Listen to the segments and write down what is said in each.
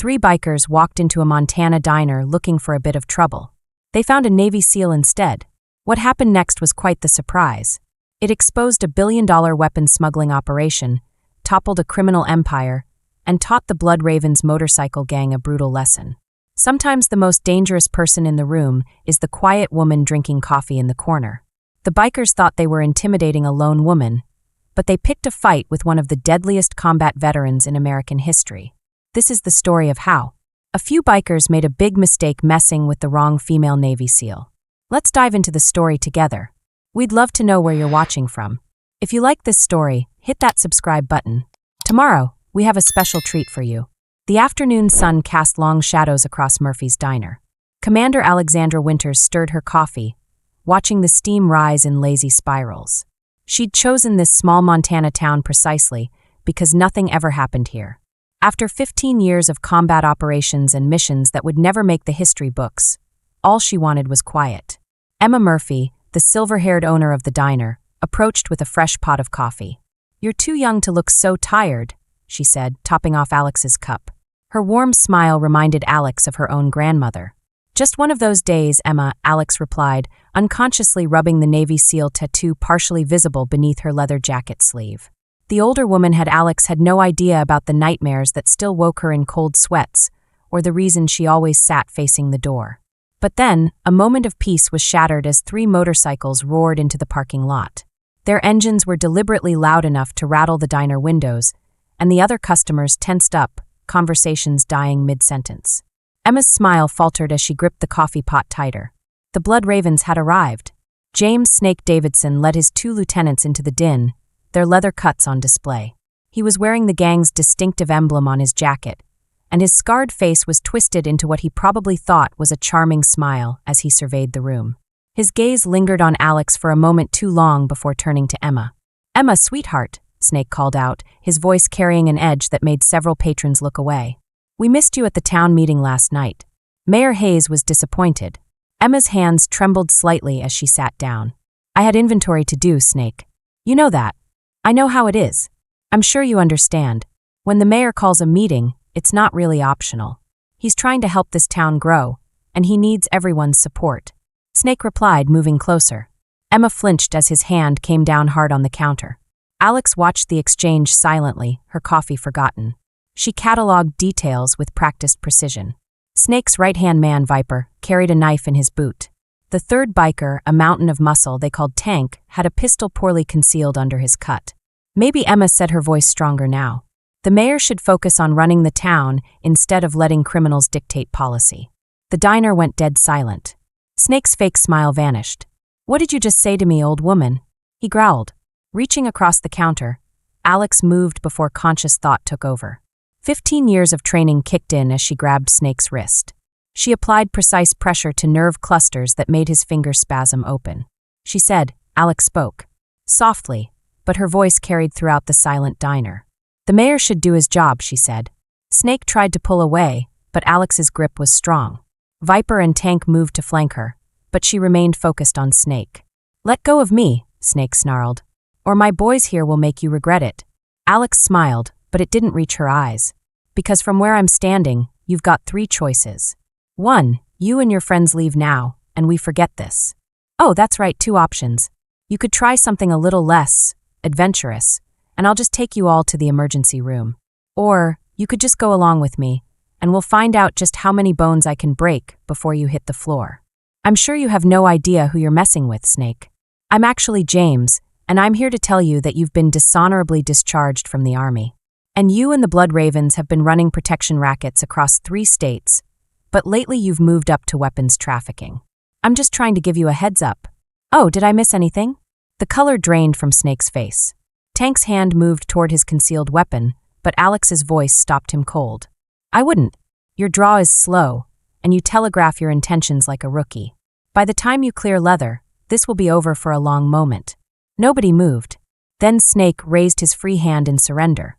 Three bikers walked into a Montana diner looking for a bit of trouble. They found a Navy SEAL instead. What happened next was quite the surprise. It exposed a billion-dollar weapons smuggling operation, toppled a criminal empire, and taught the Blood Ravens motorcycle gang a brutal lesson. Sometimes the most dangerous person in the room is the quiet woman drinking coffee in the corner. The bikers thought they were intimidating a lone woman, but they picked a fight with one of the deadliest combat veterans in American history. This is the story of how a few bikers made a big mistake messing with the wrong female Navy SEAL. Let's dive into the story together. We'd love to know where you're watching from. If you like this story, hit that subscribe button. Tomorrow, we have a special treat for you. The afternoon sun cast long shadows across Murphy's diner. Commander Alexandra Winters stirred her coffee, watching the steam rise in lazy spirals. She'd chosen this small Montana town precisely because nothing ever happened here. After 15 years of combat operations and missions that would never make the history books, all she wanted was quiet. Emma Murphy, the silver-haired owner of the diner, approached with a fresh pot of coffee. "You're too young to look so tired," she said, topping off Alex's cup. Her warm smile reminded Alex of her own grandmother. "Just one of those days, Emma," Alex replied, unconsciously rubbing the Navy SEAL tattoo partially visible beneath her leather jacket sleeve. The older woman had no idea about the nightmares that still woke her in cold sweats, or the reason she always sat facing the door. But then, a moment of peace was shattered as three motorcycles roared into the parking lot. Their engines were deliberately loud enough to rattle the diner windows, and the other customers tensed up, conversations dying mid-sentence. Emma's smile faltered as she gripped the coffee pot tighter. The Blood Ravens had arrived. James "Snake" Davidson led his two lieutenants into the din, their leather cuts on display. He was wearing the gang's distinctive emblem on his jacket, and his scarred face was twisted into what he probably thought was a charming smile as he surveyed the room. His gaze lingered on Alex for a moment too long before turning to Emma. "Emma, sweetheart," Snake called out, his voice carrying an edge that made several patrons look away. "We missed you at the town meeting last night." Mayor Hayes was disappointed. Emma's hands trembled slightly as she sat down. "I had inventory to do, Snake. You know that. I know how it is. I'm sure you understand. When the mayor calls a meeting, it's not really optional. He's trying to help this town grow, and he needs everyone's support." Snake replied, moving closer. Emma flinched as his hand came down hard on the counter. Alex watched the exchange silently, her coffee forgotten. She catalogued details with practiced precision. Snake's right-hand man, Viper, carried a knife in his boot. The third biker, a mountain of muscle they called Tank, had a pistol poorly concealed under his cut. Maybe Emma said, her voice stronger now. The mayor should focus on running the town instead of letting criminals dictate policy. The diner went dead silent. Snake's fake smile vanished. "What did you just say to me, old woman?" he growled. Reaching across the counter, Alex moved before conscious thought took over. 15 years of training kicked in as she grabbed Snake's wrist. She applied precise pressure to nerve clusters that made his fingers spasm open. She said, Alex spoke. Softly, but her voice carried throughout the silent diner. "The mayor should do his job," she said. Snake tried to pull away, but Alex's grip was strong. Viper and Tank moved to flank her, but she remained focused on Snake. "Let go of me," Snake snarled, "or my boys here will make you regret it." Alex smiled, but it didn't reach her eyes. "Because from where I'm standing, you've got three choices. 1, you and your friends leave now, and we forget this. Oh, that's right, 2 options. You could try something a little less adventurous, and I'll just take you all to the emergency room. Or, you could just go along with me, and we'll find out just how many bones I can break before you hit the floor. I'm sure you have no idea who you're messing with, Snake. I'm actually James, and I'm here to tell you that you've been dishonorably discharged from the Army. And you and the Blood Ravens have been running protection rackets across 3 states, but lately you've moved up to weapons trafficking. I'm just trying to give you a heads up." "Oh, did I miss anything?" The color drained from Snake's face. Tank's hand moved toward his concealed weapon, but Alex's voice stopped him cold. "I wouldn't. Your draw is slow, and you telegraph your intentions like a rookie. By the time you clear leather, this will be over for a long moment." Nobody moved. Then Snake raised his free hand in surrender.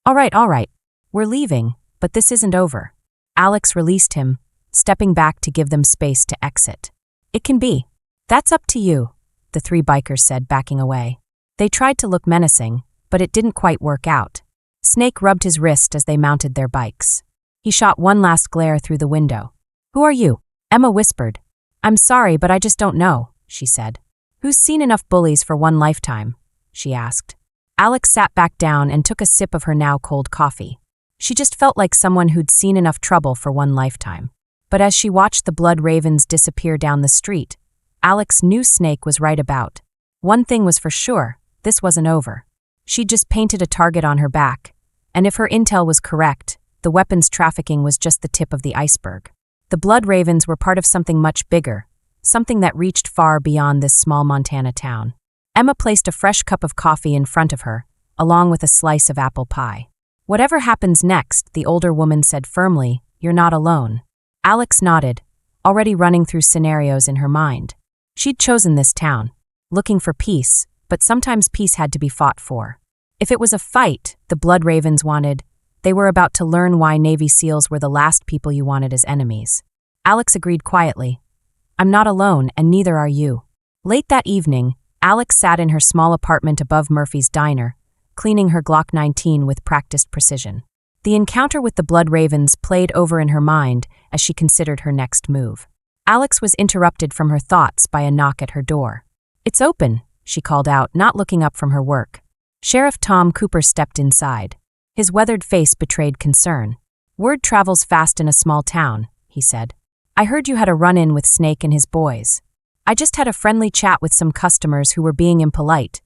All right. We're leaving, but this isn't over." Alex released him, stepping back to give them space to exit. "It can be. That's up to you," the 3 bikers said, backing away. They tried to look menacing, but it didn't quite work out. Snake rubbed his wrist as they mounted their bikes. He shot one last glare through the window. "Who are you?" Emma whispered. "I'm sorry, but I just don't know," she said. "Who's seen enough bullies for one lifetime?" she asked. Alex sat back down and took a sip of her now cold coffee. She just felt like someone who'd seen enough trouble for one lifetime. But as she watched the blood ravens disappear down the street, Alex knew Snake was right about. One thing was for sure, this wasn't over. She'd just painted a target on her back, and if her intel was correct, the weapons trafficking was just the tip of the iceberg. The blood ravens were part of something much bigger, something that reached far beyond this small Montana town. Emma placed a fresh cup of coffee in front of her, along with a slice of apple pie. "Whatever happens next," the older woman said firmly, "you're not alone." Alex nodded, already running through scenarios in her mind. She'd chosen this town, looking for peace, but sometimes peace had to be fought for. If it was a fight the blood ravens wanted, they were about to learn why Navy SEALs were the last people you wanted as enemies. Alex agreed quietly. "I'm not alone, and neither are you." Late that evening, Alex sat in her small apartment above Murphy's diner, cleaning her Glock 19 with practiced precision. The encounter with the blood ravens played over in her mind as she considered her next move. Alex was interrupted from her thoughts by a knock at her door. "It's open," she called out, not looking up from her work. Sheriff Tom Cooper stepped inside. His weathered face betrayed concern. "Word travels fast in a small town," he said. "I heard you had a run-in with Snake and his boys." "I just had a friendly chat with some customers who were being impolite,"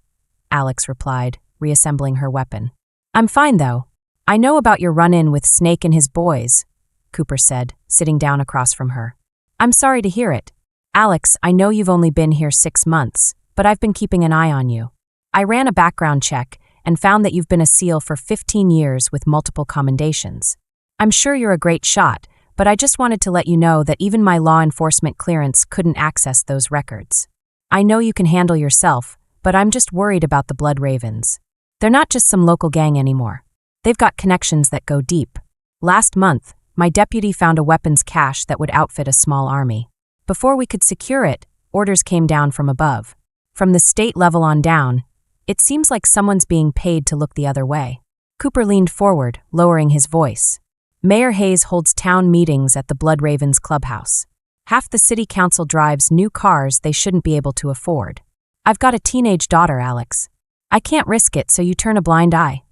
Alex replied, reassembling her weapon. "I'm fine, though." "I know about your run-in with Snake and his boys," Cooper said, sitting down across from her. "I'm sorry to hear it. Alex, I know you've only been here 6 months, but I've been keeping an eye on you. I ran a background check and found that you've been a SEAL for 15 years with multiple commendations. I'm sure you're a great shot, but I just wanted to let you know that even my law enforcement clearance couldn't access those records. I know you can handle yourself, but I'm just worried about the blood ravens. They're not just some local gang anymore. They've got connections that go deep. Last month, my deputy found a weapons cache that would outfit a small army. Before we could secure it, orders came down from above. From the state level on down, it seems like someone's being paid to look the other way." Cooper leaned forward, lowering his voice. "Mayor Hayes holds town meetings at the Blood Ravens clubhouse. Half the city council drives new cars they shouldn't be able to afford. I've got a teenage daughter, Alex. I can't risk it, so you turn a blind eye."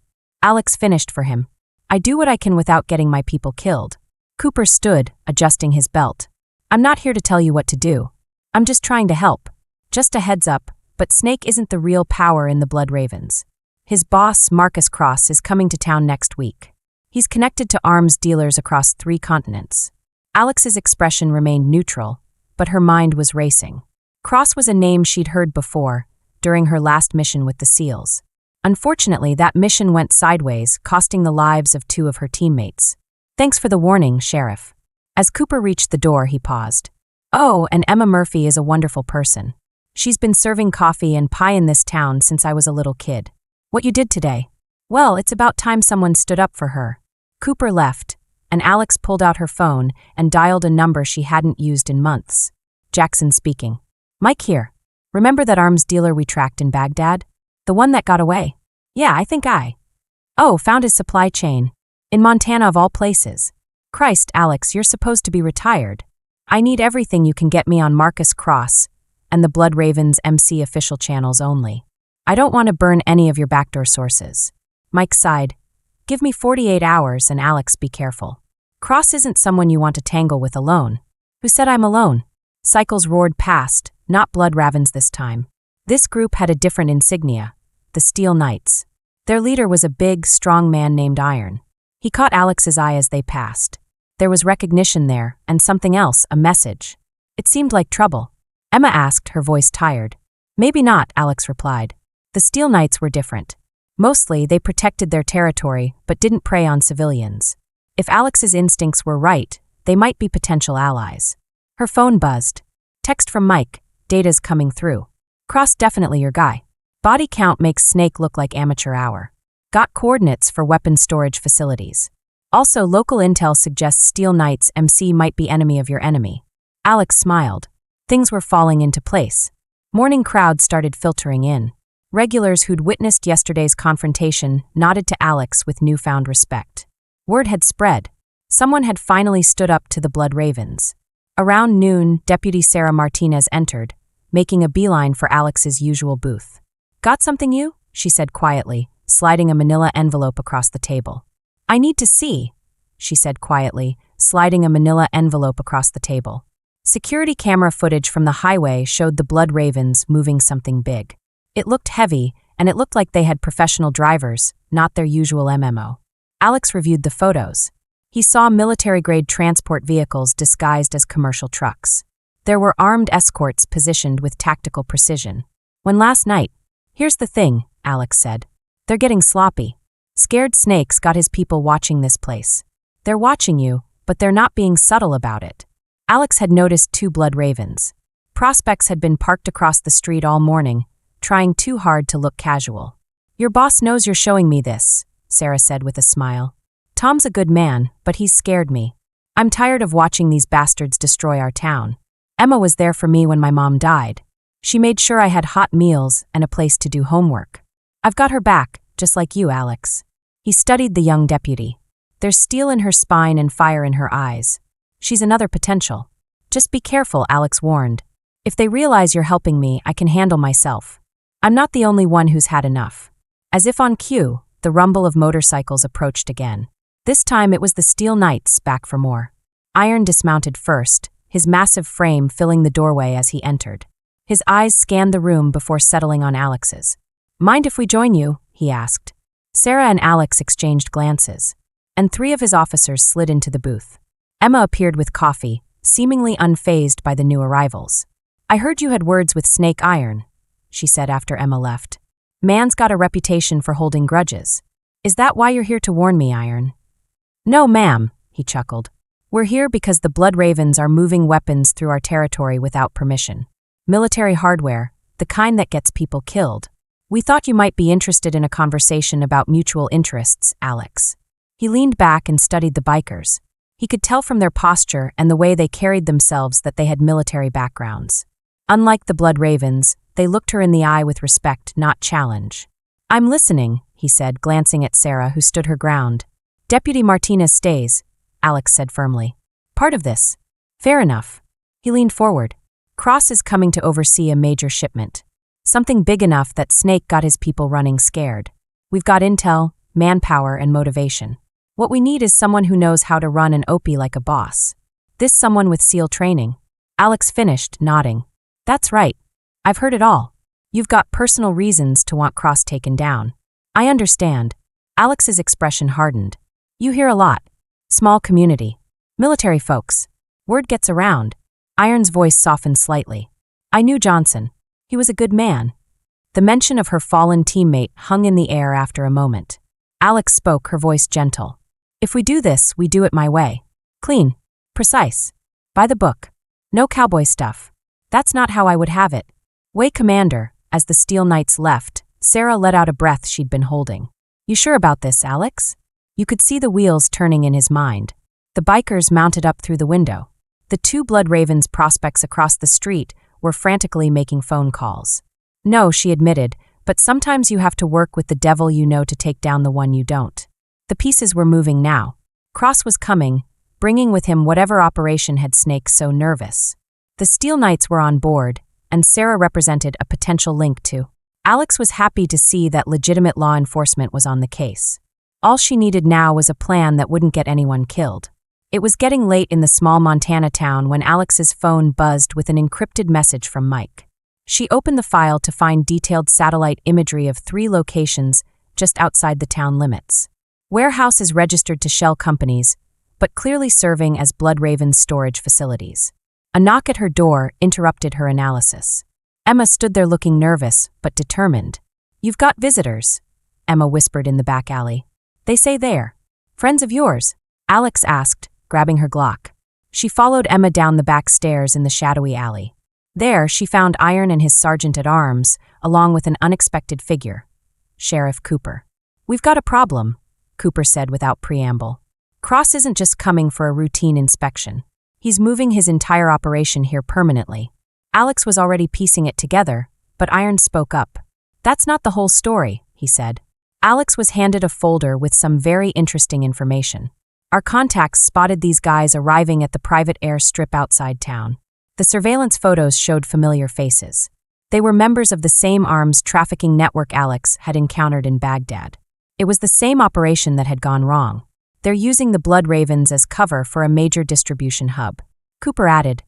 Alex finished for him. "I do what I can without getting my people killed." Cooper stood, adjusting his belt. "I'm not here to tell you what to do. I'm just trying to help. Just a heads up, but Snake isn't the real power in the Blood Ravens. His boss, Marcus Cross, is coming to town next week. He's connected to arms dealers across 3 continents." Alex's expression remained neutral, but her mind was racing. Cross was a name she'd heard before, during her last mission with the SEALs. Unfortunately, that mission went sideways, costing the lives of 2 of her teammates. "Thanks for the warning, Sheriff." As Cooper reached the door, he paused. "Oh, and Emma Murphy is a wonderful person. She's been serving coffee and pie in this town since I was a little kid. What you did today? Well, it's about time someone stood up for her." Cooper left, and Alex pulled out her phone and dialed a number she hadn't used in months. Jackson speaking. "Mike here. Remember that arms dealer we tracked in Baghdad? The one that got away?" "Yeah, I think I." "Oh, found his supply chain. In Montana of all places. Christ, Alex, you're supposed to be retired. I need everything you can get me on Marcus Cross and the Blood Ravens MC official channels only. I don't want to burn any of your backdoor sources." Mike sighed. "Give me 48 hours and Alex, be careful. Cross isn't someone you want to tangle with alone." "Who said I'm alone?" Cycles roared past, not blood ravens this time. This group had a different insignia, the Steel Knights. Their leader was a big, strong man named Iron. He caught Alex's eye as they passed. There was recognition there, and something else, a message. It seemed like trouble. Emma asked, her voice tired. "Maybe not," Alex replied. The Steel Knights were different. Mostly, they protected their territory, but didn't prey on civilians. If Alex's instincts were right, they might be potential allies. Her phone buzzed. Text from Mike. "Data's coming through. Cross definitely your guy. Body count makes Snake look like amateur hour. Got coordinates for weapons storage facilities. Also, local intel suggests Steel Knights MC might be enemy of your enemy." Alex smiled. Things were falling into place. Morning crowds started filtering in. Regulars who'd witnessed yesterday's confrontation nodded to Alex with newfound respect. Word had spread. Someone had finally stood up to the Blood Ravens. Around noon, Deputy Sarah Martinez entered, making a beeline for Alex's usual booth. "Got something you?" she said quietly, sliding a manila envelope across the table. "I need to see," she said quietly, sliding a manila envelope across the table. Security camera footage from the highway showed the Blood Ravens moving something big. It looked heavy, and it looked like they had professional drivers, not their usual MMO. Alex reviewed the photos. He saw military-grade transport vehicles disguised as commercial trucks. There were armed escorts positioned with tactical precision. "When last night..." "Here's the thing," Alex said. "They're getting sloppy. Scared Snake's got his people watching this place. They're watching you, but they're not being subtle about it." Alex had noticed 2 Blood Ravens. Prospects had been parked across the street all morning, trying too hard to look casual. "Your boss knows you're showing me this," Sarah said with a smile. "Tom's a good man, but he's scared me. I'm tired of watching these bastards destroy our town. Emma was there for me when my mom died. She made sure I had hot meals and a place to do homework. I've got her back, just like you, Alex." He studied the young deputy. "There's steel in her spine and fire in her eyes. She's another potential. Just be careful," Alex warned. "If they realize you're helping me, I can handle myself. I'm not the only one who's had enough." As if on cue, the rumble of motorcycles approached again. This time it was the Steel Knights back for more. Iron dismounted first, his massive frame filling the doorway as he entered. His eyes scanned the room before settling on Alex's. "Mind if we join you?" he asked. Sarah and Alex exchanged glances, and 3 of his officers slid into the booth. Emma appeared with coffee, seemingly unfazed by the new arrivals. "I heard you had words with Snake Iron," she said after Emma left. "Man's got a reputation for holding grudges. Is that why you're here to warn me, Iron?" "No, ma'am," he chuckled. "We're here because the Blood Ravens are moving weapons through our territory without permission. Military hardware, the kind that gets people killed. We thought you might be interested in a conversation about mutual interests, Alex." He leaned back and studied the bikers. He could tell from their posture and the way they carried themselves that they had military backgrounds. Unlike the Blood Ravens, they looked her in the eye with respect, not challenge. "I'm listening," he said, glancing at Sarah, who stood her ground. "Deputy Martinez stays," Alex said firmly. "Part of this." "Fair enough." He leaned forward. "Cross is coming to oversee a major shipment. Something big enough that Snake got his people running scared. We've got intel, manpower, and motivation. What we need is someone who knows how to run an OP like a boss. This someone with SEAL training." Alex finished, nodding. "That's right. I've heard it all. You've got personal reasons to want Cross taken down." "I understand." Alex's expression hardened. "You hear a lot. Small community. Military folks. Word gets around." Iron's voice softened slightly. "I knew Johnson. He was a good man." The mention of her fallen teammate hung in the air after a moment. Alex spoke, her voice gentle. "If we do this, we do it my way. Clean. Precise. By the book. No cowboy stuff. That's not how I would have it." "Way, Commander." As the Steel Knights left, Sarah let out a breath she'd been holding. "You sure about this, Alex?" You could see the wheels turning in his mind. The bikers mounted up through the window. The 2 Blood Ravens prospects across the street were frantically making phone calls. "No," she admitted, "but sometimes you have to work with the devil you know to take down the one you don't." The pieces were moving now. Cross was coming, bringing with him whatever operation had Snake so nervous. The Steel Knights were on board, and Sarah represented a potential link to. Alex was happy to see that legitimate law enforcement was on the case. All she needed now was a plan that wouldn't get anyone killed. It was getting late in the small Montana town when Alex's phone buzzed with an encrypted message from Mike. She opened the file to find detailed satellite imagery of 3 locations just outside the town limits. Warehouses registered to shell companies, but clearly serving as Blood Raven's storage facilities. A knock at her door interrupted her analysis. Emma stood there looking nervous, but determined. "You've got visitors," Emma whispered in the back alley. "They say they're friends of yours?" Alex asked, grabbing her Glock. She followed Emma down the back stairs in the shadowy alley. There, she found Iron and his sergeant-at-arms, along with an unexpected figure, Sheriff Cooper. "We've got a problem," Cooper said without preamble. "Cross isn't just coming for a routine inspection. He's moving his entire operation here permanently." Alex was already piecing it together, but Iron spoke up. "That's not the whole story," he said. Alex was handed a folder with some very interesting information. Our contacts spotted these guys arriving at the private airstrip outside town. The surveillance photos showed familiar faces. They were members of the same arms trafficking network Alex had encountered in Baghdad. It was the same operation that had gone wrong. They're using the Blood Ravens as cover for a major distribution hub. Cooper added,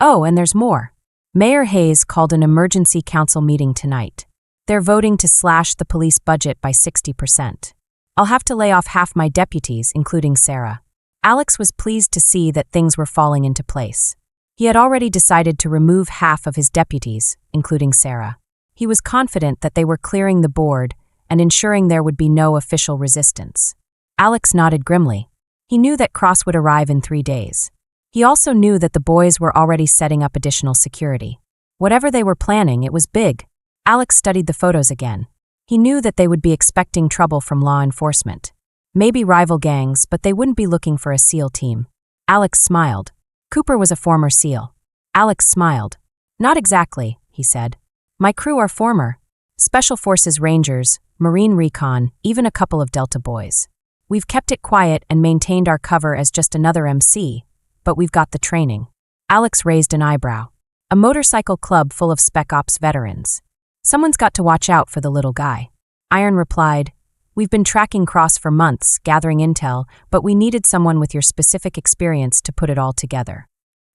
"Oh, and there's more. Mayor Hayes called an emergency council meeting tonight. They're voting to slash the police budget by 60%. I'll have to lay off half my deputies, including Sarah." Alex was pleased to see that things were falling into place. He had already decided to remove half of his deputies, including Sarah. He was confident that they were clearing the board and ensuring there would be no official resistance. Alex nodded grimly. He knew that Cross would arrive in 3 days. He also knew that the boys were already setting up additional security. Whatever they were planning, it was big. Alex studied the photos again. He knew that they would be expecting trouble from law enforcement. Maybe rival gangs, but they wouldn't be looking for a SEAL team. Alex smiled. Cooper was a former SEAL. Alex smiled. "Not exactly," he said. "My crew are former Special Forces Rangers, Marine Recon, even a couple of Delta boys. We've kept it quiet and maintained our cover as just another MC, but we've got the training." Alex raised an eyebrow. "A motorcycle club full of Spec Ops veterans. Someone's got to watch out for the little guy." Iron replied, "We've been tracking Cross for months, gathering intel, but we needed someone with your specific experience to put it all together."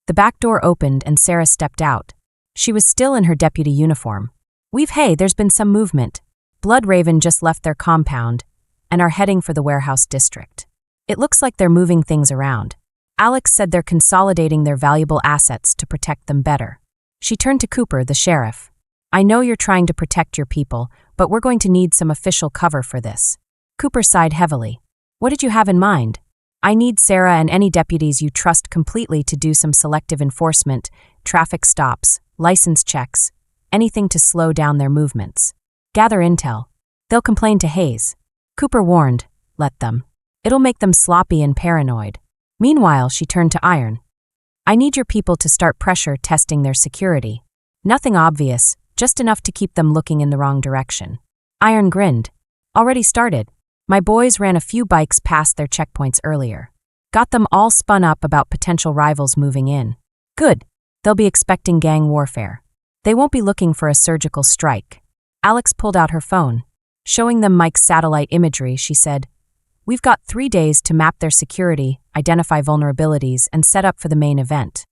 The back door opened and Sarah stepped out. She was still in her deputy uniform. There's been some movement. Blood Raven just left their compound and are heading for the warehouse district. It looks like they're moving things around. Alex said they're consolidating their valuable assets to protect them better. She turned to Cooper, the sheriff. "I know you're trying to protect your people, but we're going to need some official cover for this." Cooper sighed heavily. "What did you have in mind?" "I need Sarah and any deputies you trust completely to do some selective enforcement, traffic stops, license checks, anything to slow down their movements. Gather intel. They'll complain to Hayes." Cooper warned, "Let them. It'll make them sloppy and paranoid." Meanwhile, she turned to Iron. "I need your people to start pressure testing their security. Nothing obvious, just enough to keep them looking in the wrong direction." Iron grinned. "Already started. My boys ran a few bikes past their checkpoints earlier. Got them all spun up about potential rivals moving in. Good. They'll be expecting gang warfare. They won't be looking for a surgical strike." Alex pulled out her phone. Showing them Mike's satellite imagery, she said, "We've got 3 days to map their security, identify vulnerabilities, and set up for the main event."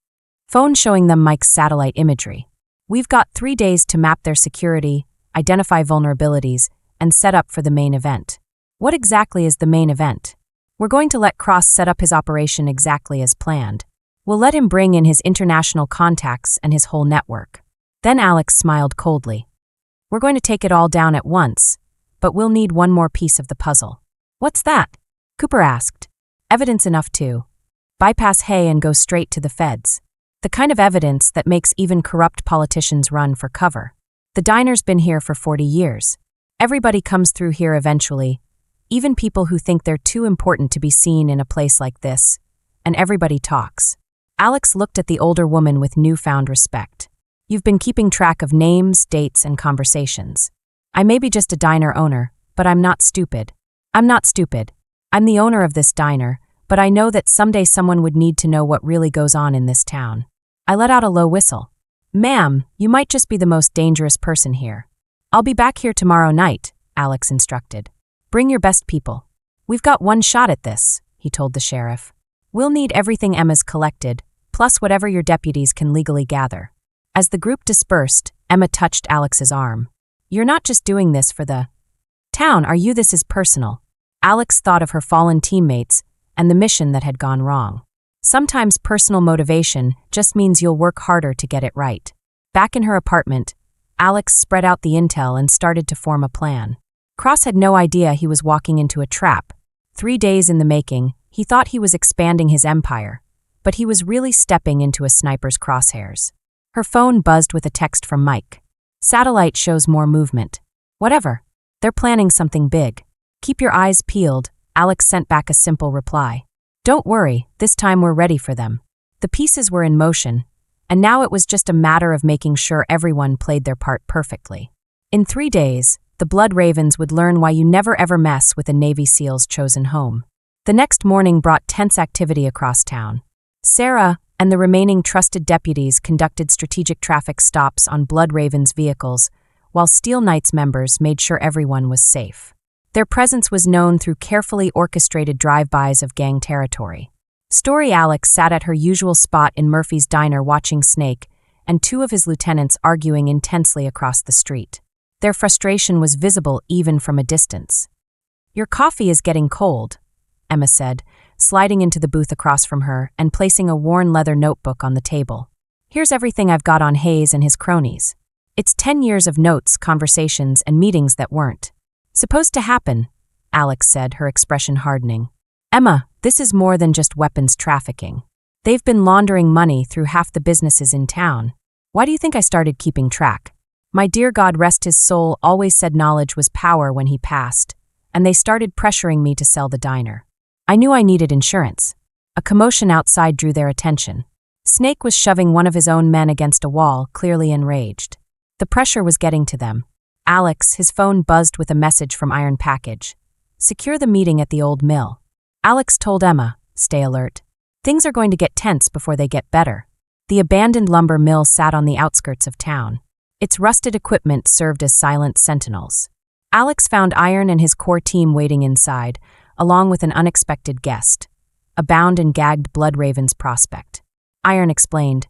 Phone showing them Mike's satellite imagery. "We've got 3 days to map their security, identify vulnerabilities, and set up for the main event." What exactly is the main event? "We're going to let Cross set up his operation exactly as planned. We'll let him bring in his international contacts and his whole network." Then Alex smiled coldly. "We're going to take it all down at once, but we'll need one more piece of the puzzle." "What's that?" Cooper asked. "Evidence enough to bypass Hay and go straight to the feds. The kind of evidence that makes even corrupt politicians run for cover. The diner's been here for 40 years. Everybody comes through here eventually, even people who think they're too important to be seen in a place like this, and everybody talks." Alex looked at the older woman with newfound respect. "You've been keeping track of names, dates, and conversations. I may be just a diner owner, but I'm not stupid. I'm not stupid. I'm the owner of this diner, but I know that someday someone would need to know what really goes on in this town." I let out a low whistle. "Ma'am, you might just be the most dangerous person here." "I'll be back here tomorrow night," Alex instructed. "Bring your best people. We've got one shot at this," he told the sheriff. "We'll need everything Emma's collected, plus whatever your deputies can legally gather." As the group dispersed, Emma touched Alex's arm. "You're not just doing this for the town, are you? This is personal." Alex thought of her fallen teammates and the mission that had gone wrong. Sometimes personal motivation just means you'll work harder to get it right. Back in her apartment, Alex spread out the intel and started to form a plan. Cross had no idea he was walking into a trap. 3 days in the making, he thought he was expanding his empire, but he was really stepping into a sniper's crosshairs. Her phone buzzed with a text from Mike. "Satellite shows more movement." "Whatever. They're planning something big. Keep your eyes peeled," Alex sent back a simple reply. "Don't worry, this time we're ready for them." The pieces were in motion, and now it was just a matter of making sure everyone played their part perfectly. In 3 days, the Blood Ravens would learn why you never ever mess with a Navy SEAL's chosen home. The next morning brought tense activity across town. Sarah and the remaining trusted deputies conducted strategic traffic stops on Bloodraven's vehicles, while Steel Knights members made sure everyone was safe. Their presence was known through carefully orchestrated drive-bys of gang territory. Story Alex sat at her usual spot in Murphy's diner watching Snake and two of his lieutenants arguing intensely across the street. Their frustration was visible even from a distance. "Your coffee is getting cold," Emma said, sliding into the booth across from her and placing a worn leather notebook on the table. "Here's everything I've got on Hayes and his cronies. It's 10 years of notes, conversations, and meetings that weren't supposed to happen," Alex said, her expression hardening. "Emma, this is more than just weapons trafficking. They've been laundering money through half the businesses in town. Why do you think I started keeping track? My dear God rest his soul always said knowledge was power when he passed, and they started pressuring me to sell the diner. I knew I needed insurance." A commotion outside drew their attention. Snake was shoving one of his own men against a wall, clearly enraged. The pressure was getting to them. Alex, his phone buzzed with a message from Iron Package. "Secure the meeting at the old mill." Alex told Emma, "Stay alert. Things are going to get tense before they get better." The abandoned lumber mill sat on the outskirts of town. Its rusted equipment served as silent sentinels. Alex found Iron and his core team waiting inside, along with an unexpected guest, a bound and gagged Bloodraven's prospect. Iron explained,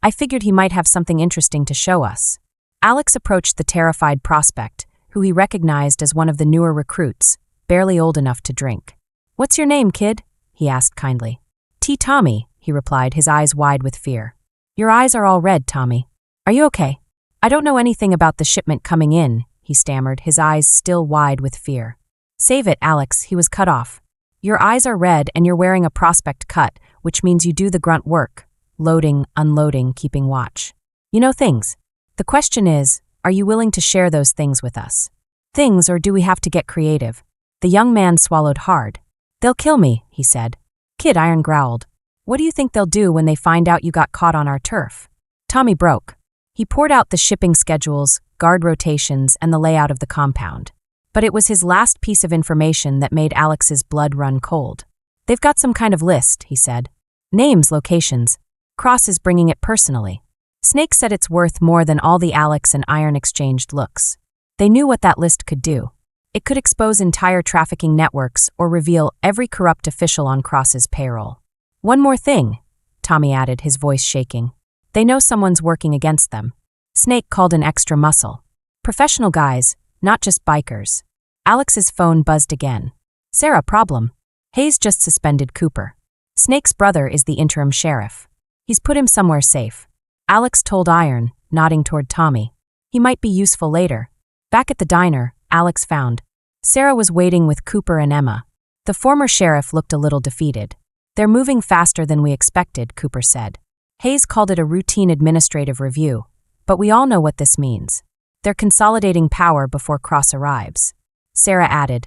"I figured he might have something interesting to show us." Alex approached the terrified prospect, who he recognized as one of the newer recruits, barely old enough to drink. "What's your name, kid?" he asked kindly. "T. Tommy," he replied, his eyes wide with fear. "Your eyes are all red, Tommy. Are you okay?" "I don't know anything about the shipment coming in," he stammered, his eyes still wide with fear. "Save it, Alex," he was cut off. "Your eyes are red and you're wearing a prospect cut, which means you do the grunt work, loading, unloading, keeping watch. You know things. The question is, are you willing to share those things with us? Things, or do we have to get creative?" The young man swallowed hard. "They'll kill me," he said. Kid Iron growled. "What do you think they'll do when they find out you got caught on our turf?" Tommy broke. He poured out the shipping schedules, guard rotations, and the layout of the compound. But it was his last piece of information that made Alex's blood run cold. "They've got some kind of list," he said. "Names, locations. Cross is bringing it personally." Snake said it's worth more than all the Alex and Iron exchanged looks. They knew what that list could do. It could expose entire trafficking networks or reveal every corrupt official on Cross's payroll. "One more thing," Tommy added, his voice shaking. "They know someone's working against them." Snake called an extra muscle. "Professional guys, not just bikers." Alex's phone buzzed again. "Sarah, problem. Hayes just suspended Cooper. Snake's brother is the interim sheriff. He's put him somewhere safe." Alex told Iron, nodding toward Tommy. "He might be useful later." Back at the diner, Alex found Sarah was waiting with Cooper and Emma. The former sheriff looked a little defeated. "They're moving faster than we expected," Cooper said. "Hayes called it a routine administrative review, but we all know what this means. They're consolidating power before Cross arrives." Sarah added,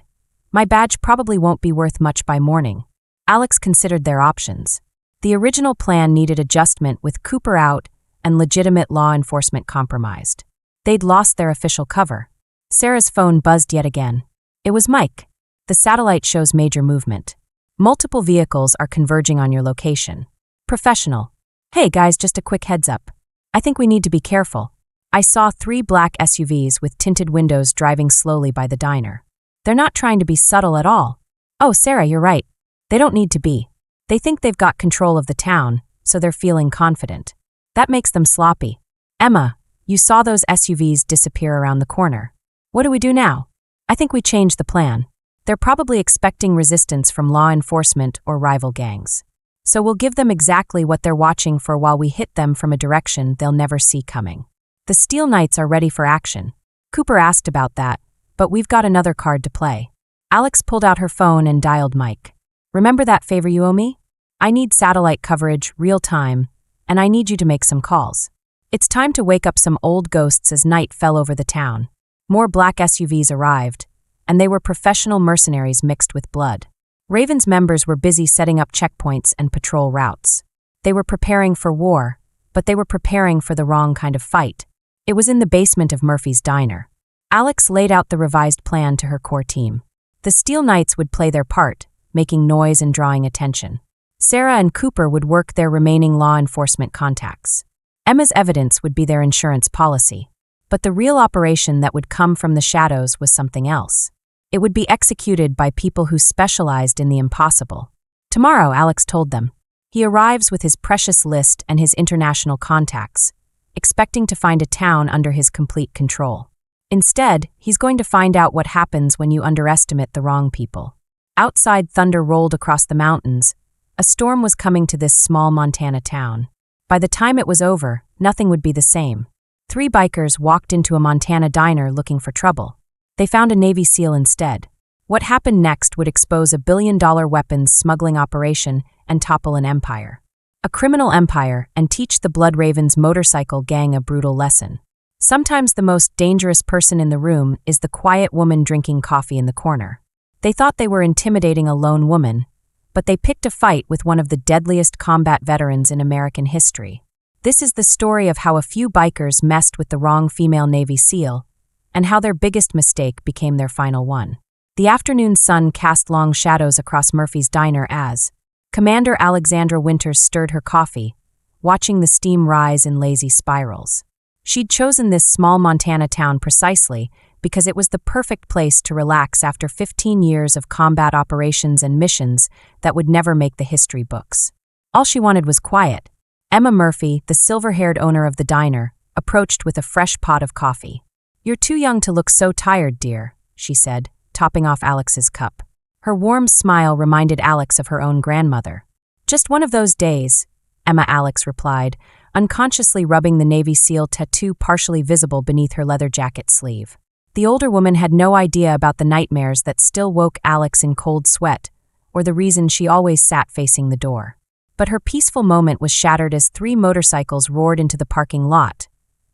"My badge probably won't be worth much by morning." Alex considered their options. The original plan needed adjustment with Cooper out and legitimate law enforcement compromised. They'd lost their official cover. Sarah's phone buzzed yet again. It was Mike. "The satellite shows major movement. Multiple vehicles are converging on your location. Professional. Hey guys, just a quick heads up. I think we need to be careful. I saw 3 black SUVs with tinted windows driving slowly by the diner. They're not trying to be subtle at all." "Oh, Sarah, you're right. They don't need to be. They think they've got control of the town, so they're feeling confident. That makes them sloppy." "Emma, you saw those SUVs disappear around the corner. What do we do now?" "I think we change the plan. They're probably expecting resistance from law enforcement or rival gangs. So we'll give them exactly what they're watching for while we hit them from a direction they'll never see coming. The Steel Knights are ready for action." Cooper asked about that, but we've got another card to play. Alex pulled out her phone and dialed Mike. "Remember that favor you owe me? I need satellite coverage, real time, and I need you to make some calls. It's time to wake up some old ghosts as night fell over the town." More black SUVs arrived, and they were professional mercenaries mixed with blood. Raven's members were busy setting up checkpoints and patrol routes. They were preparing for war, but they were preparing for the wrong kind of fight. It was in the basement of Murphy's diner. Alex laid out the revised plan to her core team. The Steel Knights would play their part, making noise and drawing attention. Sarah and Cooper would work their remaining law enforcement contacts. Emma's evidence would be their insurance policy. But the real operation that would come from the shadows was something else. It would be executed by people who specialized in the impossible. Tomorrow, Alex told them. He arrives with his precious list and his international contacts, expecting to find a town under his complete control. Instead, he's going to find out what happens when you underestimate the wrong people. Outside, thunder rolled across the mountains. A storm was coming to this small Montana town. By the time it was over, nothing would be the same. 3 bikers walked into a Montana diner looking for trouble. They found a Navy SEAL instead. What happened next would expose a billion-dollar weapons smuggling operation and topple an empire. A criminal empire, and teach the Blood Ravens motorcycle gang a brutal lesson. Sometimes the most dangerous person in the room is the quiet woman drinking coffee in the corner. They thought they were intimidating a lone woman, but they picked a fight with one of the deadliest combat veterans in American history. This is the story of how a few bikers messed with the wrong female Navy SEAL, and how their biggest mistake became their final one. The afternoon sun cast long shadows across Murphy's diner as Commander Alexandra Winters stirred her coffee, watching the steam rise in lazy spirals. She'd chosen this small Montana town precisely because it was the perfect place to relax after 15 years of combat operations and missions that would never make the history books. All she wanted was quiet. Emma Murphy, the silver-haired owner of the diner, approached with a fresh pot of coffee. "You're too young to look so tired, dear," she said, topping off Alex's cup. Her warm smile reminded Alex of her own grandmother. "Just one of those days," Emma Alex replied, unconsciously rubbing the Navy SEAL tattoo partially visible beneath her leather jacket sleeve. The older woman had no idea about the nightmares that still woke Alex in cold sweat, or the reason she always sat facing the door. But her peaceful moment was shattered as 3 motorcycles roared into the parking lot,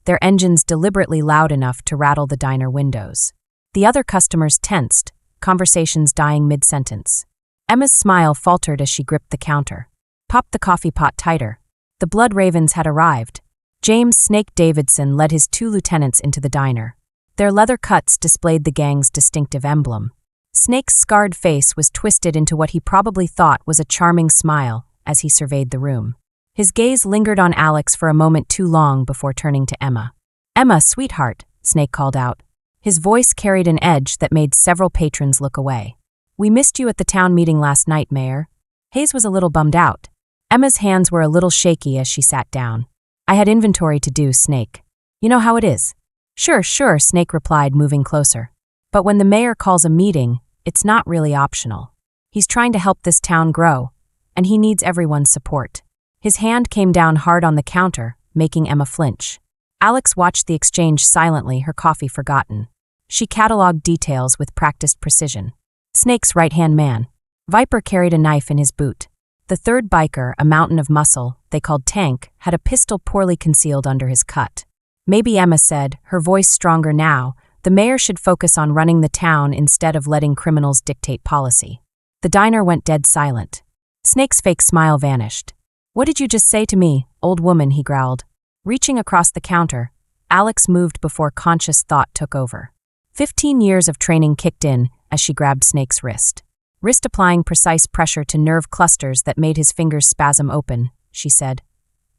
their engines deliberately loud enough to rattle the diner windows. The other customers tensed, conversations dying mid-sentence. Emma's smile faltered as she gripped the counter. Popped the coffee pot tighter. The Blood Ravens had arrived. James Snake Davidson led his 2 lieutenants into the diner. Their leather cuts displayed the gang's distinctive emblem. Snake's scarred face was twisted into what he probably thought was a charming smile as he surveyed the room. His gaze lingered on Alex for a moment too long before turning to Emma. "Emma, sweetheart," Snake called out. His voice carried an edge that made several patrons look away. "We missed you at the town meeting last night, Mayor." Hayes was a little bummed out. Emma's hands were a little shaky as she sat down. "I had inventory to do, Snake. You know how it is." Sure, Snake replied, moving closer. "But when the mayor calls a meeting, it's not really optional. He's trying to help this town grow, and he needs everyone's support." His hand came down hard on the counter, making Emma flinch. Alex watched the exchange silently, her coffee forgotten. She catalogued details with practiced precision. Snake's right-hand man. Viper carried a knife in his boot. The third biker, a mountain of muscle, they called Tank, had a pistol poorly concealed under his cut. "Maybe," Emma said, her voice stronger now, "the mayor should focus on running the town instead of letting criminals dictate policy." The diner went dead silent. Snake's fake smile vanished. "What did you just say to me, old woman?" he growled. Reaching across the counter, Alex moved before conscious thought took over. 15 years of training kicked in as she grabbed Snake's wrist. Applying precise pressure to nerve clusters that made his fingers spasm open, she said.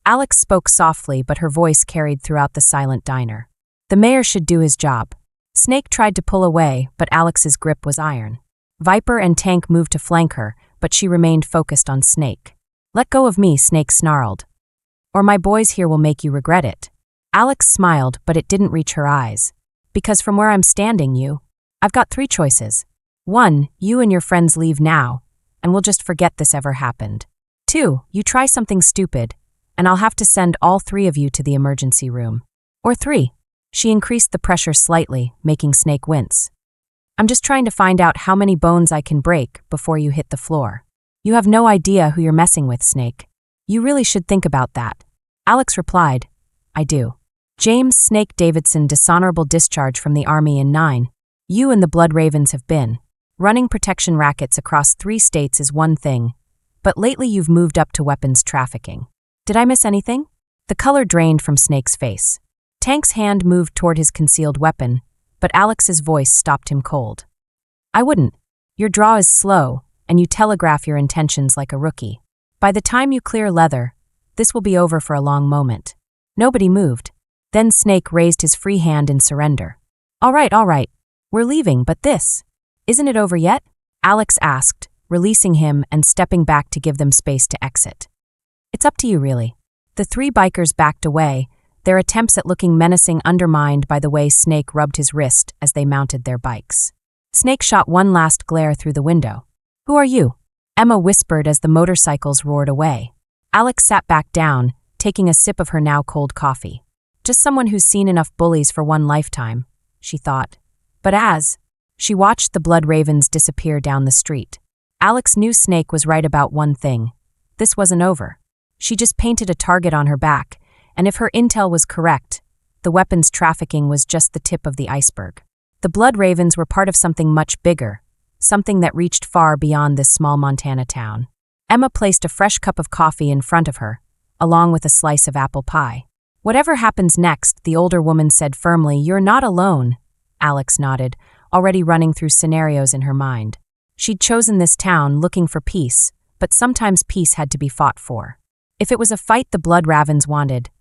Alex spoke softly, but her voice carried throughout the silent diner. "The mayor should do his job." Snake tried to pull away, but Alex's grip was iron. Viper and Tank moved to flank her, but she remained focused on Snake. "Let go of me," Snake snarled. "Or my boys here will make you regret it." Alex smiled, but it didn't reach her eyes. "Because from where I'm standing, I've got 3 choices. 1, you and your friends leave now, and we'll just forget this ever happened. 2, you try something stupid, and I'll have to send all 3 of you to the emergency room. Or 3, she increased the pressure slightly, making Snake wince. "I'm just trying to find out how many bones I can break before you hit the floor. You have no idea who you're messing with, Snake. You really should think about that." Alex replied, "I do. James Snake Davidson, dishonorable discharge from the Army in 9. You and the Blood Ravens have been. Running protection rackets across 3 states is one thing, but lately you've moved up to weapons trafficking. Did I miss anything?" The color drained from Snake's face. Tank's hand moved toward his concealed weapon, but Alex's voice stopped him cold. "I wouldn't. Your draw is slow, and you telegraph your intentions like a rookie. By the time you clear leather, this will be over for a long moment. Nobody moved. Then Snake raised his free hand in surrender. All right. We're leaving, but this. Isn't it over yet? Alex asked, releasing him and stepping back to give them space to exit. It's up to you, really. The three bikers backed away, their attempts at looking menacing undermined by the way Snake rubbed his wrist as they mounted their bikes. Snake shot one last glare through the window. Who are you? Emma whispered as the motorcycles roared away. Alex sat back down, taking a sip of her now cold coffee. Just someone who's seen enough bullies for one lifetime, she thought. But as she watched the blood ravens disappear down the street, Alex knew Snake was right about one thing. This wasn't over. She just painted a target on her back, and if her intel was correct, the weapons trafficking was just the tip of the iceberg. The blood ravens were part of something much bigger, something that reached far beyond this small Montana town. Emma placed a fresh cup of coffee in front of her, along with a slice of apple pie. Whatever happens next, the older woman said firmly, you're not alone. Alex nodded, already running through scenarios in her mind. She'd chosen this town looking for peace, but sometimes peace had to be fought for. If it was a fight the blood ravens wanted,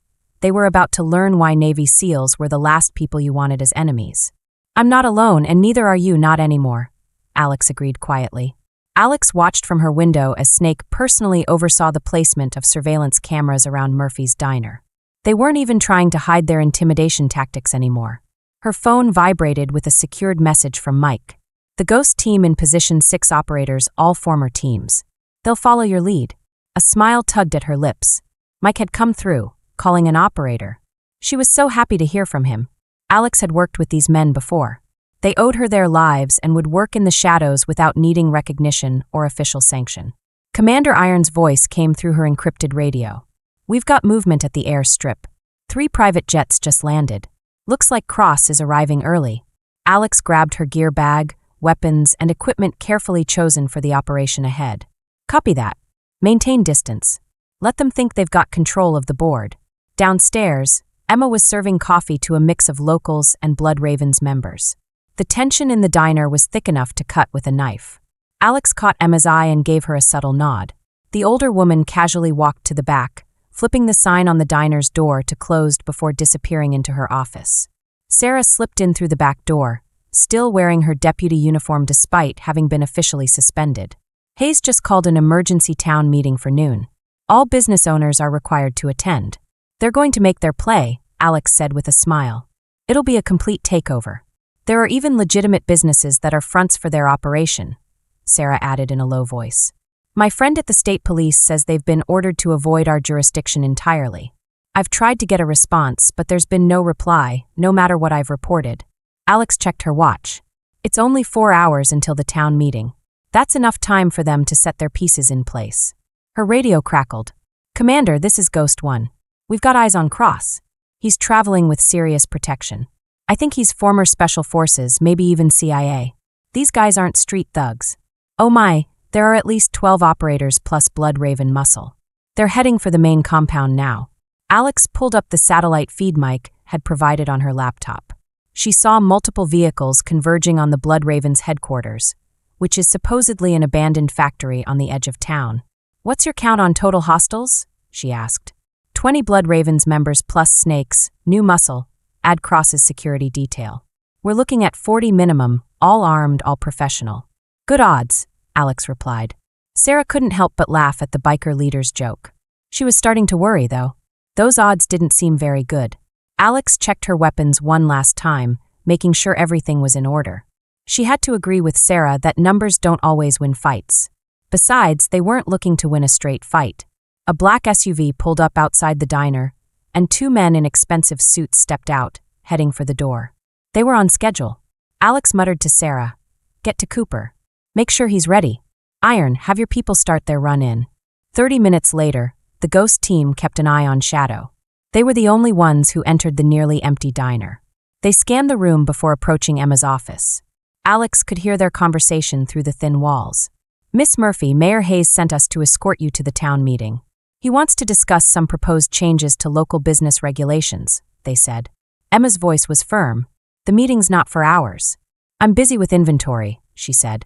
they were about to learn why Navy SEALs were the last people you wanted as enemies. I'm not alone, and neither are you, not anymore, Alex agreed quietly. Alex watched from her window as Snake personally oversaw the placement of surveillance cameras around Murphy's diner. They weren't even trying to hide their intimidation tactics anymore. Her phone vibrated with a secured message from Mike. The Ghost team in Position 6 operators, all former teams. They'll follow your lead. A smile tugged at her lips. Mike had come through, calling an operator. She was so happy to hear from him. Alex had worked with these men before. They owed her their lives and would work in the shadows without needing recognition or official sanction. Commander Iron's voice came through her encrypted radio. We've got movement at the airstrip. 3 private jets just landed. Looks like Cross is arriving early. Alex grabbed her gear bag, weapons, and equipment carefully chosen for the operation ahead. Copy that. Maintain distance. Let them think they've got control of the board. Downstairs, Emma was serving coffee to a mix of locals and Blood Ravens members. The tension in the diner was thick enough to cut with a knife. Alex caught Emma's eye and gave her a subtle nod. The older woman casually walked to the back, flipping the sign on the diner's door to closed before disappearing into her office. Sarah slipped in through the back door, still wearing her deputy uniform despite having been officially suspended. Hayes just called an emergency town meeting for noon. All business owners are required to attend. They're going to make their play, Alex said with a smile. It'll be a complete takeover. There are even legitimate businesses that are fronts for their operation, Sarah added in a low voice. My friend at the state police says they've been ordered to avoid our jurisdiction entirely. I've tried to get a response, but there's been no reply, no matter what I've reported. Alex checked her watch. It's only 4 hours until the town meeting. That's enough time for them to set their pieces in place. Her radio crackled. Commander, this is Ghost 1. We've got eyes on Cross. He's traveling with serious protection. I think he's former special forces, maybe even CIA. These guys aren't street thugs. Oh my, there are at least 12 operators plus Blood Raven muscle. They're heading for the main compound now. Alex pulled up the satellite feed mic had provided on her laptop. She saw multiple vehicles converging on the Blood Raven's headquarters, which is supposedly an abandoned factory on the edge of town. What's your count on total hostiles? She asked. 20 Blood Ravens members plus Snake's, new muscle, add Cross's security detail. We're looking at 40 minimum, all armed, all professional. Good odds, Alex replied. Sarah couldn't help but laugh at the biker leader's joke. She was starting to worry, though. Those odds didn't seem very good. Alex checked her weapons one last time, making sure everything was in order. She had to agree with Sarah that numbers don't always win fights. Besides, they weren't looking to win a straight fight. A black SUV pulled up outside the diner, and 2 men in expensive suits stepped out, heading for the door. They were on schedule. Alex muttered to Sarah, "Get to Cooper. Make sure he's ready. Iron, have your people start their run-in." 30 minutes later, the Ghost team kept an eye on Shadow. They were the only ones who entered the nearly empty diner. They scanned the room before approaching Emma's office. Alex could hear their conversation through the thin walls. Miss Murphy, Mayor Hayes sent us to escort you to the town meeting. He wants to discuss some proposed changes to local business regulations, they said. Emma's voice was firm. The meeting's not for hours. I'm busy with inventory, she said.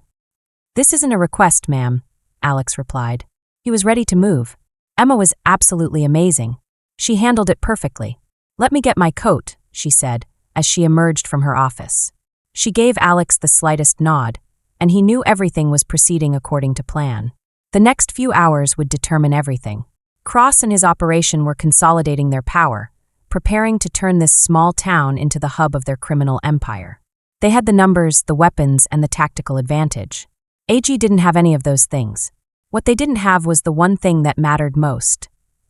"This isn't a request, ma'am," Alex replied. He was ready to move. Emma was absolutely amazing. She handled it perfectly. "Let me get my coat," she said, as she emerged from her office. She gave Alex the slightest nod, and he knew everything was proceeding according to plan. The next few hours would determine everything. Cross and his operation were consolidating their power, preparing to turn this small town into the hub of their criminal empire. They had the numbers, the weapons, and the tactical advantage. AG didn't have any of those things. What they didn't have was the one thing that mattered most: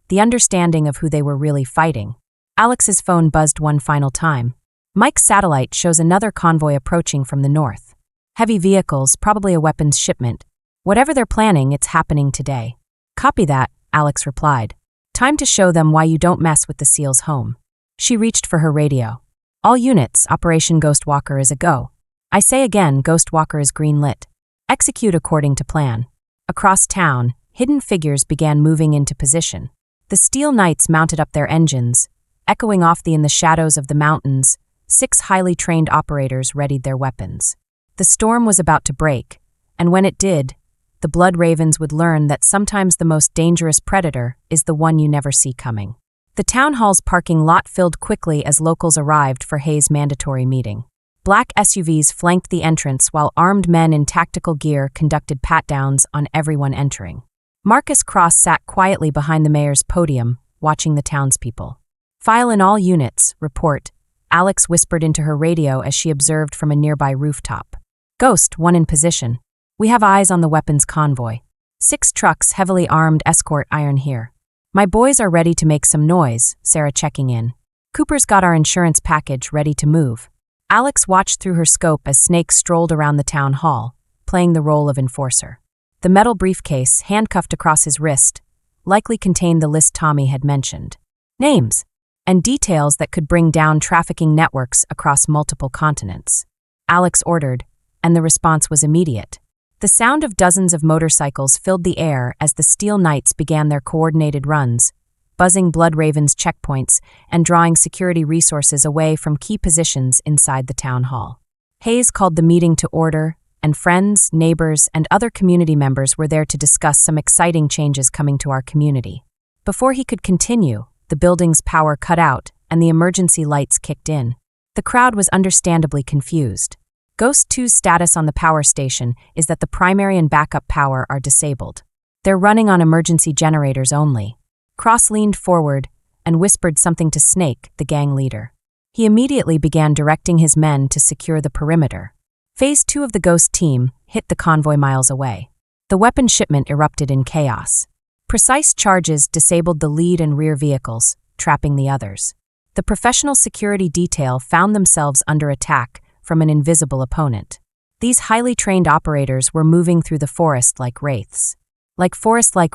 the understanding of who they were really fighting. Alex's phone buzzed one final time. Mike's satellite shows another convoy approaching from the north. Heavy vehicles, probably a weapons shipment. Whatever they're planning, it's happening today. "Copy that," Alex replied. "Time to show them why you don't mess with the SEAL's home." She reached for her radio. "All units, Operation Ghostwalker is a go. I say again, Ghostwalker is green lit. Execute according to plan." Across town, hidden figures began moving into position. The Steel Knights mounted up their engines. Echoing off in the shadows of the mountains, 6 highly trained operators readied their weapons. The storm was about to break, and when it did, the Blood Ravens would learn that sometimes the most dangerous predator is the one you never see coming. The town hall's parking lot filled quickly as locals arrived for Hayes' mandatory meeting. Black SUVs flanked the entrance while armed men in tactical gear conducted pat-downs on everyone entering. Marcus Cross sat quietly behind the mayor's podium, watching the townspeople. "File in all units, report," Alex whispered into her radio as she observed from a nearby rooftop. "Ghost, 1 in position. We have eyes on the weapons convoy. 6 trucks, heavily armed escort iron here. My boys are ready to make some noise," Sarah checking in. "Cooper's got our insurance package ready to move." Alex watched through her scope as Snake strolled around the town hall, playing the role of enforcer. The metal briefcase, handcuffed across his wrist, likely contained the list Tommy had mentioned. Names and details that could bring down trafficking networks across multiple continents. Alex ordered, and the response was immediate. The sound of dozens of motorcycles filled the air as the Steel Knights began their coordinated runs, buzzing Blood Ravens checkpoints and drawing security resources away from key positions inside the town hall. Hayes called the meeting to order, and friends, neighbors, and other community members were there to discuss some exciting changes coming to our community. Before he could continue, the building's power cut out and the emergency lights kicked in. The crowd was understandably confused. Ghost 2's status on the power station is that the primary and backup power are disabled. They're running on emergency generators only. Cross leaned forward and whispered something to Snake, the gang leader. He immediately began directing his men to secure the perimeter. Phase 2 of the Ghost team hit the convoy miles away. The weapon shipment erupted in chaos. Precise charges disabled the lead and rear vehicles, trapping the others. The professional security detail found themselves under attack from an invisible opponent. These highly trained operators were moving through the forest like wraiths. Like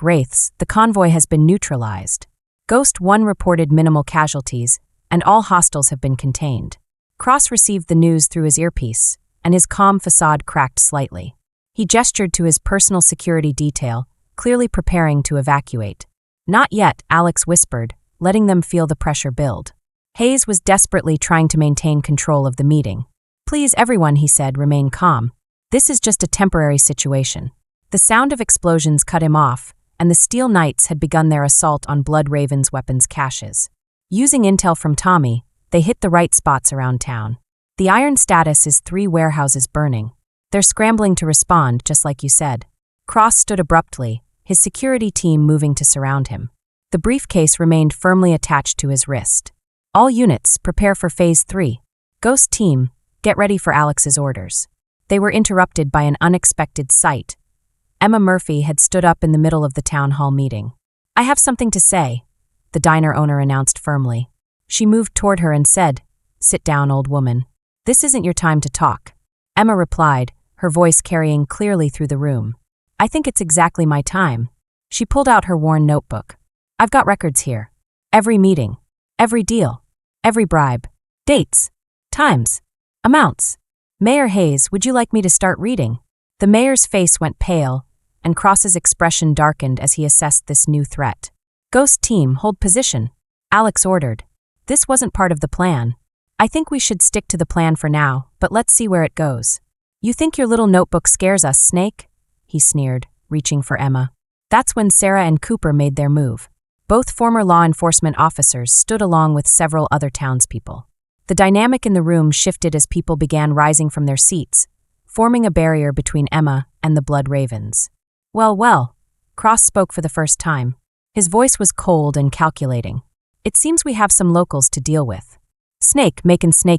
wraiths, the convoy has been neutralized. Ghost 1 reported minimal casualties, and all hostiles have been contained. Cross received the news through his earpiece, and his calm facade cracked slightly. He gestured to his personal security detail, clearly preparing to evacuate. "Not yet," Alex whispered, letting them feel the pressure build. Hayes was desperately trying to maintain control of the meeting. "Please, everyone," he said, "remain calm. This is just a temporary situation." The sound of explosions cut him off, and the Steel Knights had begun their assault on Blood Raven's weapons caches. Using intel from Tommy, they hit the right spots around town. The iron status is 3 warehouses burning. They're scrambling to respond, just like you said. Cross stood abruptly, his security team moving to surround him. The briefcase remained firmly attached to his wrist. "All units, prepare for Phase 3. Ghost team, get ready for Alex's orders." They were interrupted by an unexpected sight. Emma Murphy had stood up in the middle of the town hall meeting. "I have something to say," the diner owner announced firmly. She moved toward her and said, "Sit down, old woman. This isn't your time to talk." Emma replied, her voice carrying clearly through the room. "I think it's exactly my time." She pulled out her worn notebook. "I've got records here. Every meeting. Every deal. Every bribe. Dates. Times. Amounts. Mayor Hayes, would you like me to start reading?" The mayor's face went pale, and Cross's expression darkened as he assessed this new threat. "Ghost team, hold position," Alex ordered. "This wasn't part of the plan. I think we should stick to the plan for now, but let's see where it goes." "You think your little notebook scares us, Snake?" he sneered, reaching for Emma. That's when Sarah and Cooper made their move. Both former law enforcement officers stood along with several other townspeople. The dynamic in the room shifted as people began rising from their seats, forming a barrier between Emma and the Blood Ravens. Well, Cross spoke for the first time. His voice was cold and calculating. It seems we have some locals to deal with. Snake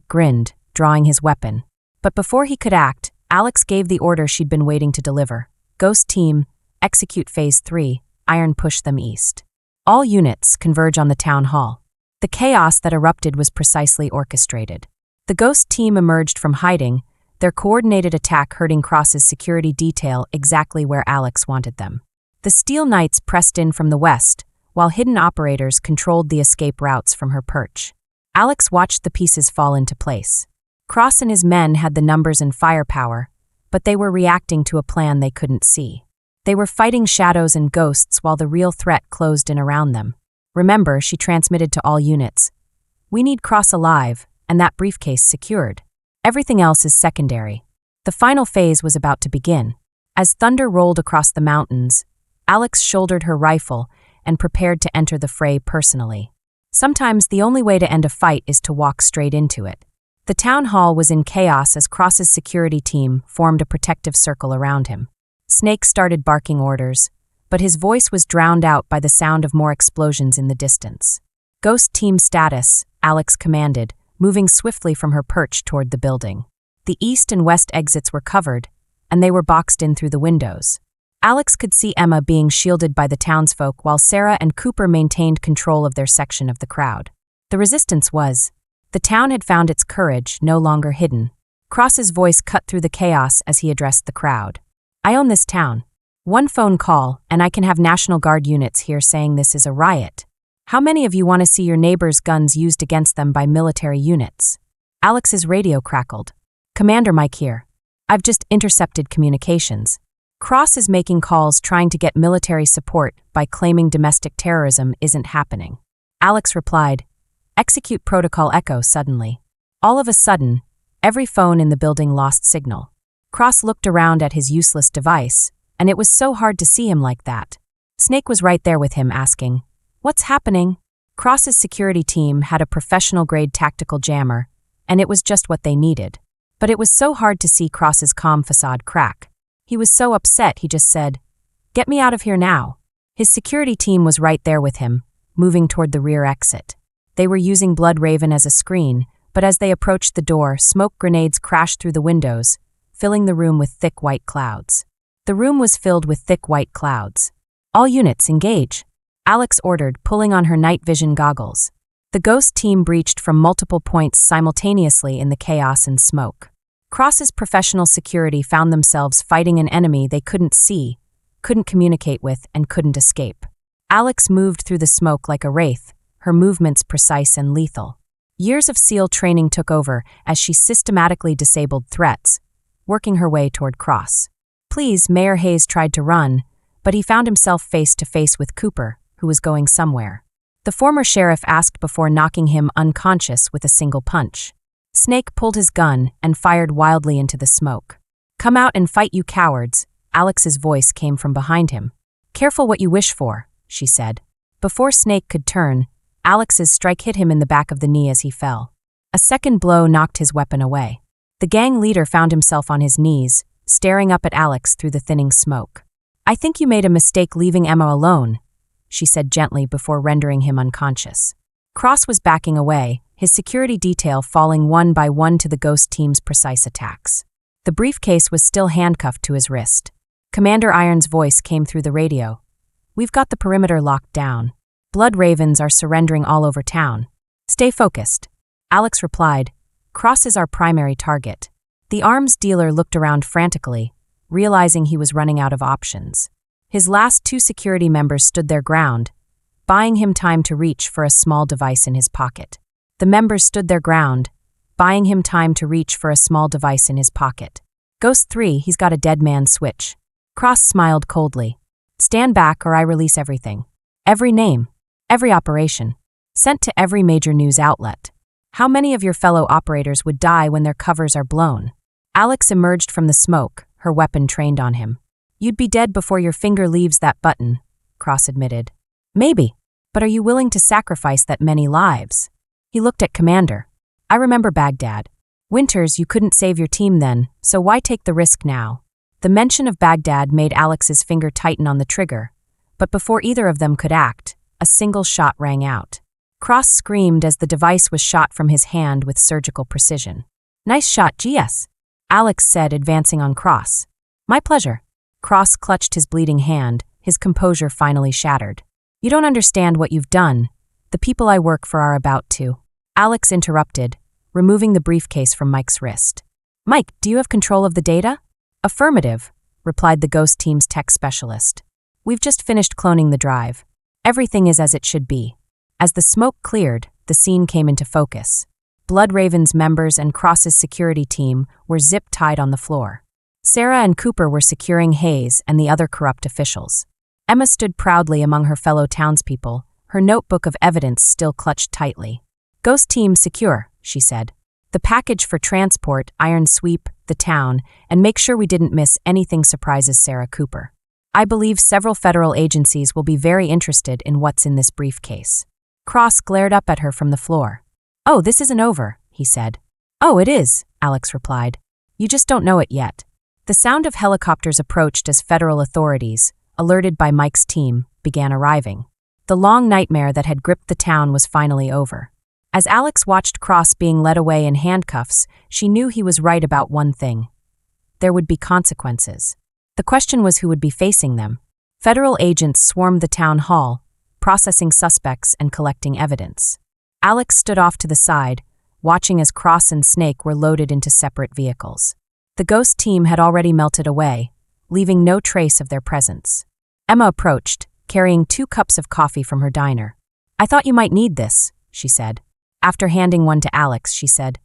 grinned, drawing his weapon. But before he could act, Alex gave the order she'd been waiting to deliver. Ghost Team, execute Phase 3, Iron push them east. All units converge on the town hall. The chaos that erupted was precisely orchestrated. The Ghost Team emerged from hiding, their coordinated attack hurting Cross's security detail exactly where Alex wanted them. The Steel Knights pressed in from the west, while hidden operators controlled the escape routes from her perch. Alex watched the pieces fall into place. Cross and his men had the numbers and firepower, but they were reacting to a plan they couldn't see. They were fighting shadows and ghosts while the real threat closed in around them. Remember, she transmitted to all units. We need Cross alive, and that briefcase secured. Everything else is secondary. The final phase was about to begin. As thunder rolled across the mountains, Alex shouldered her rifle and prepared to enter the fray personally. Sometimes the only way to end a fight is to walk straight into it. The town hall was in chaos as Cross's security team formed a protective circle around him. Snake started barking orders, but his voice was drowned out by the sound of more explosions in the distance. Ghost Team status, Alex commanded, moving swiftly from her perch toward the building. The east and west exits were covered, and they were boxed in through the windows. Alex could see Emma being shielded by the townsfolk while Sarah and Cooper maintained control of their section of the crowd. The resistance was. The town had found its courage, no longer hidden. Cross's voice cut through the chaos as he addressed the crowd. I own this town. One phone call, and I can have National Guard units here saying this is a riot. How many of you want to see your neighbors' guns used against them by military units? Alex's radio crackled. Commander Mike here. I've just intercepted communications. Cross is making calls trying to get military support by claiming domestic terrorism isn't happening. Alex replied, Execute Protocol Echo suddenly. All of a sudden, every phone in the building lost signal. Cross looked around at his useless device, and it was so hard to see him like that. Snake was right there with him asking, What's happening? Cross's security team had a professional-grade tactical jammer, and it was just what they needed. But it was so hard to see Cross's calm facade crack. He was so upset he just said, Get me out of here now. His security team was right there with him, moving toward the rear exit. They were using Blood Raven as a screen, but as they approached the door, smoke grenades crashed through the windows, filling the room with thick white clouds. The room was filled with thick white clouds. All units engage, Alex ordered, pulling on her night vision goggles. The Ghost Team breached from multiple points simultaneously in the chaos and smoke. Cross's professional security found themselves fighting an enemy they couldn't see, couldn't communicate with, and couldn't escape. Alex moved through the smoke like a wraith, her movements precise and lethal. Years of SEAL training took over as she systematically disabled threats, working her way toward Cross. Please, Mayor Hayes tried to run, but he found himself face to face with Cooper, who was going somewhere. The former sheriff asked before knocking him unconscious with a single punch. Snake pulled his gun and fired wildly into the smoke. Come out and fight, you cowards, Alex's voice came from behind him. Careful what you wish for, she said. Before Snake could turn, Alex's strike hit him in the back of the knee as he fell. A second blow knocked his weapon away. The gang leader found himself on his knees, staring up at Alex through the thinning smoke. I think you made a mistake leaving Emma alone, she said gently before rendering him unconscious. Cross was backing away, his security detail falling one by one to the Ghost Team's precise attacks. The briefcase was still handcuffed to his wrist. Commander Iron's voice came through the radio. We've got the perimeter locked down. Blood Ravens are surrendering all over town. Stay focused. Alex replied, Cross is our primary target. The arms dealer looked around frantically, realizing he was running out of options. His last two security members stood their ground, buying him time to reach for a small device in his pocket. The members stood their ground, buying him time to reach for a small device in his pocket. Ghost 3, he's got a dead man switch. Cross smiled coldly. Stand back or I release everything. Every name, every operation, sent to every major news outlet. How many of your fellow operators would die when their covers are blown? Alex emerged from the smoke, her weapon trained on him. You'd be dead before your finger leaves that button, Cross admitted. Maybe, but are you willing to sacrifice that many lives? He looked at Commander. I remember Baghdad. Winters, you couldn't save your team then, so why take the risk now? The mention of Baghdad made Alex's finger tighten on the trigger, but before either of them could act, a single shot rang out. Cross screamed as the device was shot from his hand with surgical precision. Nice shot, GS, Alex said, advancing on Cross. My pleasure. Cross clutched his bleeding hand, his composure finally shattered. You don't understand what you've done. The people I work for are about to. Alex interrupted, removing the briefcase from Mike's wrist. Mike, do you have control of the data? Affirmative, replied the Ghost Team's tech specialist. We've just finished cloning the drive. Everything is as it should be. As the smoke cleared, the scene came into focus. Bloodraven's members and Cross's security team were zip-tied on the floor. Sarah and Cooper were securing Hayes and the other corrupt officials. Emma stood proudly among her fellow townspeople, her notebook of evidence still clutched tightly. Ghost Team secure, she said. The package for transport, iron sweep, the town, and make sure we didn't miss anything, surprises Sarah Cooper. I believe several federal agencies will be very interested in what's in this briefcase. Cross glared up at her from the floor. Oh, this isn't over, he said. Oh, it is, Alex replied. You just don't know it yet. The sound of helicopters approached as federal authorities, alerted by Mike's team, began arriving. The long nightmare that had gripped the town was finally over. As Alex watched Cross being led away in handcuffs, she knew he was right about one thing. There would be consequences. The question was who would be facing them. Federal agents swarmed the town hall, processing suspects and collecting evidence. Alex stood off to the side, watching as Cross and Snake were loaded into separate vehicles. The Ghost Team had already melted away, leaving no trace of their presence. Emma approached, carrying 2 cups of coffee from her diner. I thought you might need this, she said. After handing one to Alex, she said,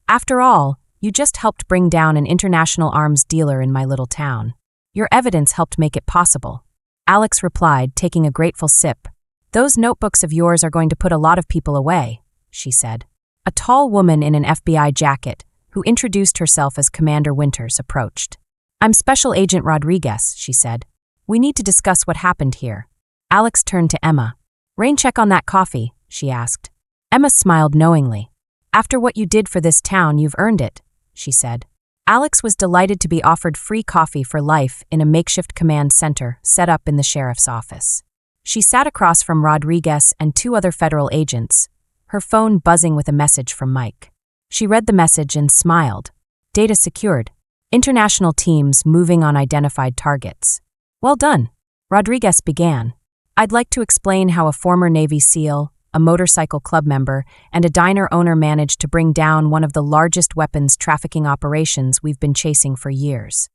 After all, you just helped bring down an international arms dealer in my little town. Your evidence helped make it possible. Alex replied, taking a grateful sip. Those notebooks of yours are going to put a lot of people away, she said. A tall woman in an FBI jacket, who introduced herself as Commander Winters, approached. I'm Special Agent Rodriguez, she said. We need to discuss what happened here. Alex turned to Emma. Rain check on that coffee, she asked. Emma smiled knowingly. After what you did for this town, you've earned it, she said. Alex was delighted to be offered free coffee for life in a makeshift command center set up in the sheriff's office. She sat across from Rodriguez and 2 other federal agents, her phone buzzing with a message from Mike. She read the message and smiled. Data secured. International teams moving on identified targets. Well done. Rodriguez began. I'd like to explain how a former Navy SEAL, a motorcycle club member, and a diner owner managed to bring down one of the largest weapons trafficking operations we've been chasing for years.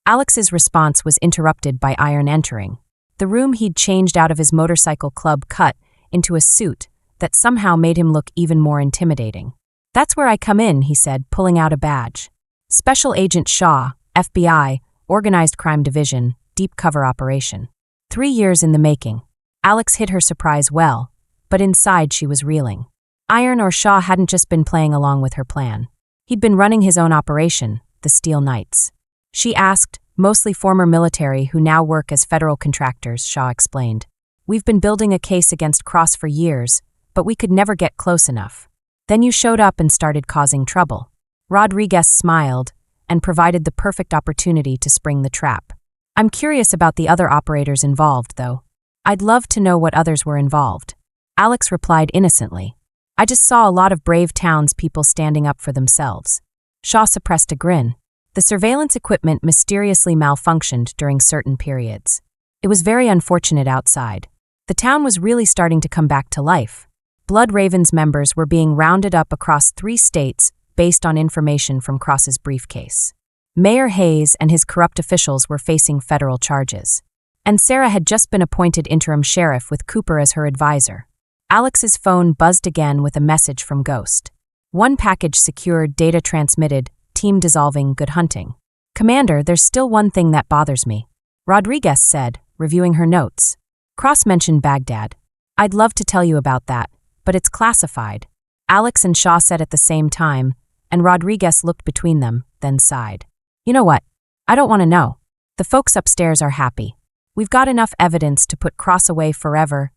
Alex's response was interrupted by Iron entering. The room he'd changed out of his motorcycle club cut into a suit that somehow made him look even more intimidating. That's where I come in, he said, pulling out a badge. Special Agent Shaw, FBI, Organized Crime Division, Deep Cover Operation. 3 years in the making. Alex hid her surprise well, but inside she was reeling. Iron or Shaw hadn't just been playing along with her plan. He'd been running his own operation, the Steel Knights. She asked, mostly former military who now work as federal contractors, Shaw explained. We've been building a case against Cross for years, but we could never get close enough. Then you showed up and started causing trouble. Rodriguez smiled and provided the perfect opportunity to spring the trap. I'm curious about the other operators involved, though. I'd love to know what others were involved. Alex replied innocently. I just saw a lot of brave townspeople standing up for themselves. Shaw suppressed a grin. The surveillance equipment mysteriously malfunctioned during certain periods. It was very unfortunate outside. The town was really starting to come back to life. Bloodraven's members were being rounded up across 3 states based on information from Cross's briefcase. Mayor Hayes and his corrupt officials were facing federal charges. And Sarah had just been appointed interim sheriff with Cooper as her advisor. Alex's phone buzzed again with a message from Ghost. 1 package secured, data transmitted, team dissolving, good hunting. Commander, there's still one thing that bothers me. Rodriguez said, reviewing her notes. Cross mentioned Baghdad. I'd love to tell you about that, but it's classified. Alex and Shaw said at the same time, and Rodriguez looked between them, then sighed. You know what? I don't want to know. The folks upstairs are happy. We've got enough evidence to put Cross away forever,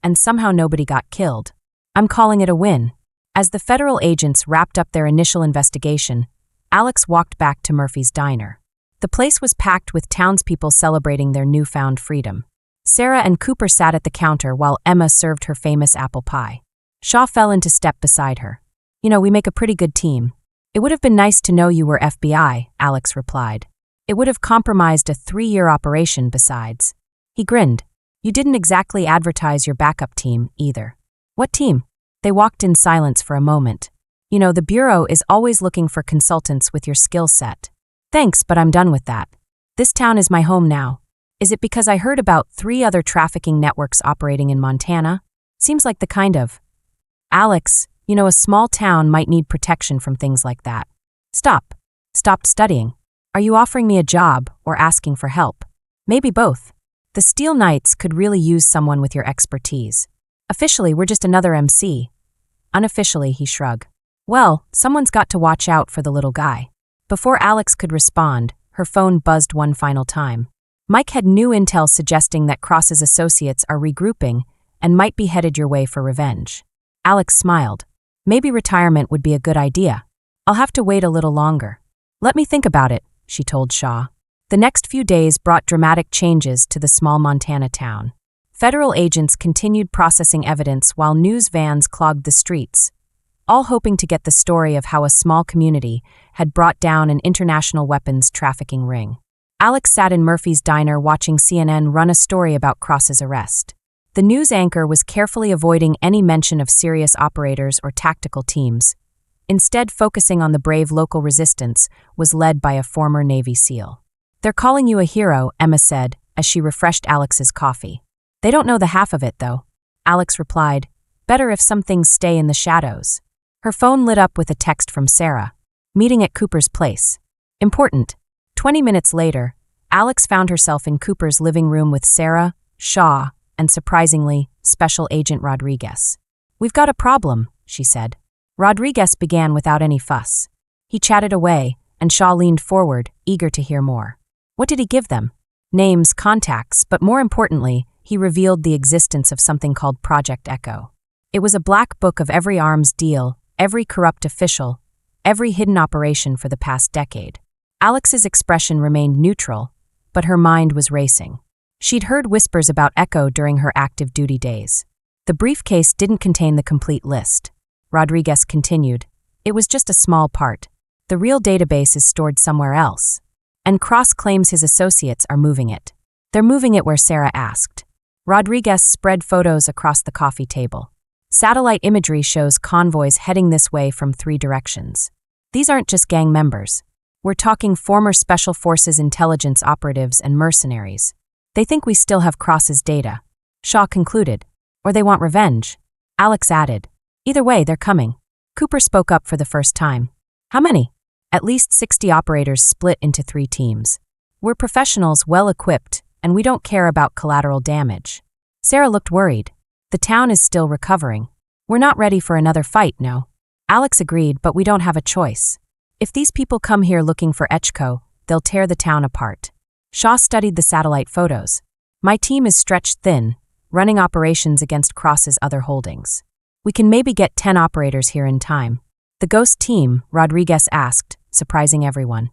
and somehow nobody got killed. I'm calling it a win." As the federal agents wrapped up their initial investigation, Alex walked back to Murphy's Diner. The place was packed with townspeople celebrating their newfound freedom. Sarah and Cooper sat at the counter while Emma served her famous apple pie. Shaw fell into step beside her. "You know, we make a pretty good team." "It would have been nice to know you were FBI," Alex replied. "It would have compromised a 3-year operation besides." He grinned. "You didn't exactly advertise your backup team, either." "What team?" They walked in silence for a moment. "You know, the Bureau is always looking for consultants with your skill set." "Thanks, but I'm done with that. This town is my home now." "Is it because I heard about 3 other trafficking networks operating in Montana? Seems like the kind of..." "Alex, you know, a small town might need protection from things like that." "Stop. Stopped studying. Are you offering me a job or asking for help?" "Maybe both. The Steel Knights could really use someone with your expertise. Officially, we're just another MC. Unofficially, he shrugged. "Well, someone's got to watch out for the little guy." Before Alex could respond, her phone buzzed one final time. Mike had new intel suggesting that Cross's associates are regrouping and might be headed your way for revenge. Alex smiled. "Maybe retirement would be a good idea. I'll have to wait a little longer." "Let me think about it," she told Shaw. The next few days brought dramatic changes to the small Montana town. Federal agents continued processing evidence while news vans clogged the streets, all hoping to get the story of how a small community had brought down an international weapons trafficking ring. Alex sat in Murphy's Diner watching CNN run a story about Cross's arrest. The news anchor was carefully avoiding any mention of serious operators or tactical teams. Instead, focusing on the brave local resistance was led by a former Navy SEAL. "They're calling you a hero," Emma said, as she refreshed Alex's coffee. "They don't know the half of it, though." Alex replied, "Better if some things stay in the shadows." Her phone lit up with a text from Sarah. "Meeting at Cooper's place. Important." 20 minutes later, Alex found herself in Cooper's living room with Sarah, Shaw, and surprisingly, Special Agent Rodriguez. "We've got a problem," she said. Rodriguez began without any fuss. He chatted away, and Shaw leaned forward, eager to hear more. What did he give them? Names, contacts, but more importantly, he revealed the existence of something called Project Echo. It was a black book of every arms deal, every corrupt official, every hidden operation for the past decade. Alex's expression remained neutral, but her mind was racing. She'd heard whispers about Echo during her active duty days. The briefcase didn't contain the complete list. Rodriguez continued, "It was just a small part. The real database is stored somewhere else. And Cross claims his associates are moving it. They're moving it where Sarah asked." Rodriguez spread photos across the coffee table. Satellite imagery shows convoys heading this way from 3 directions. These aren't just gang members. We're talking former Special Forces intelligence operatives and mercenaries. They think we still have Cross's data. Shaw concluded. Or they want revenge. Alex added. Either way, they're coming. Cooper spoke up for the first time. "How many?" "At least 60 operators split into 3 teams. We're professionals, well-equipped, and we don't care about collateral damage." Sarah looked worried. "The town is still recovering. We're not ready for another fight, no." Alex agreed, but we don't have a choice. If these people come here looking for Echco, they'll tear the town apart. Shaw studied the satellite photos. "My team is stretched thin, running operations against Cross's other holdings. We can maybe get 10 operators here in time." "The ghost team?" Rodriguez asked, surprising everyone.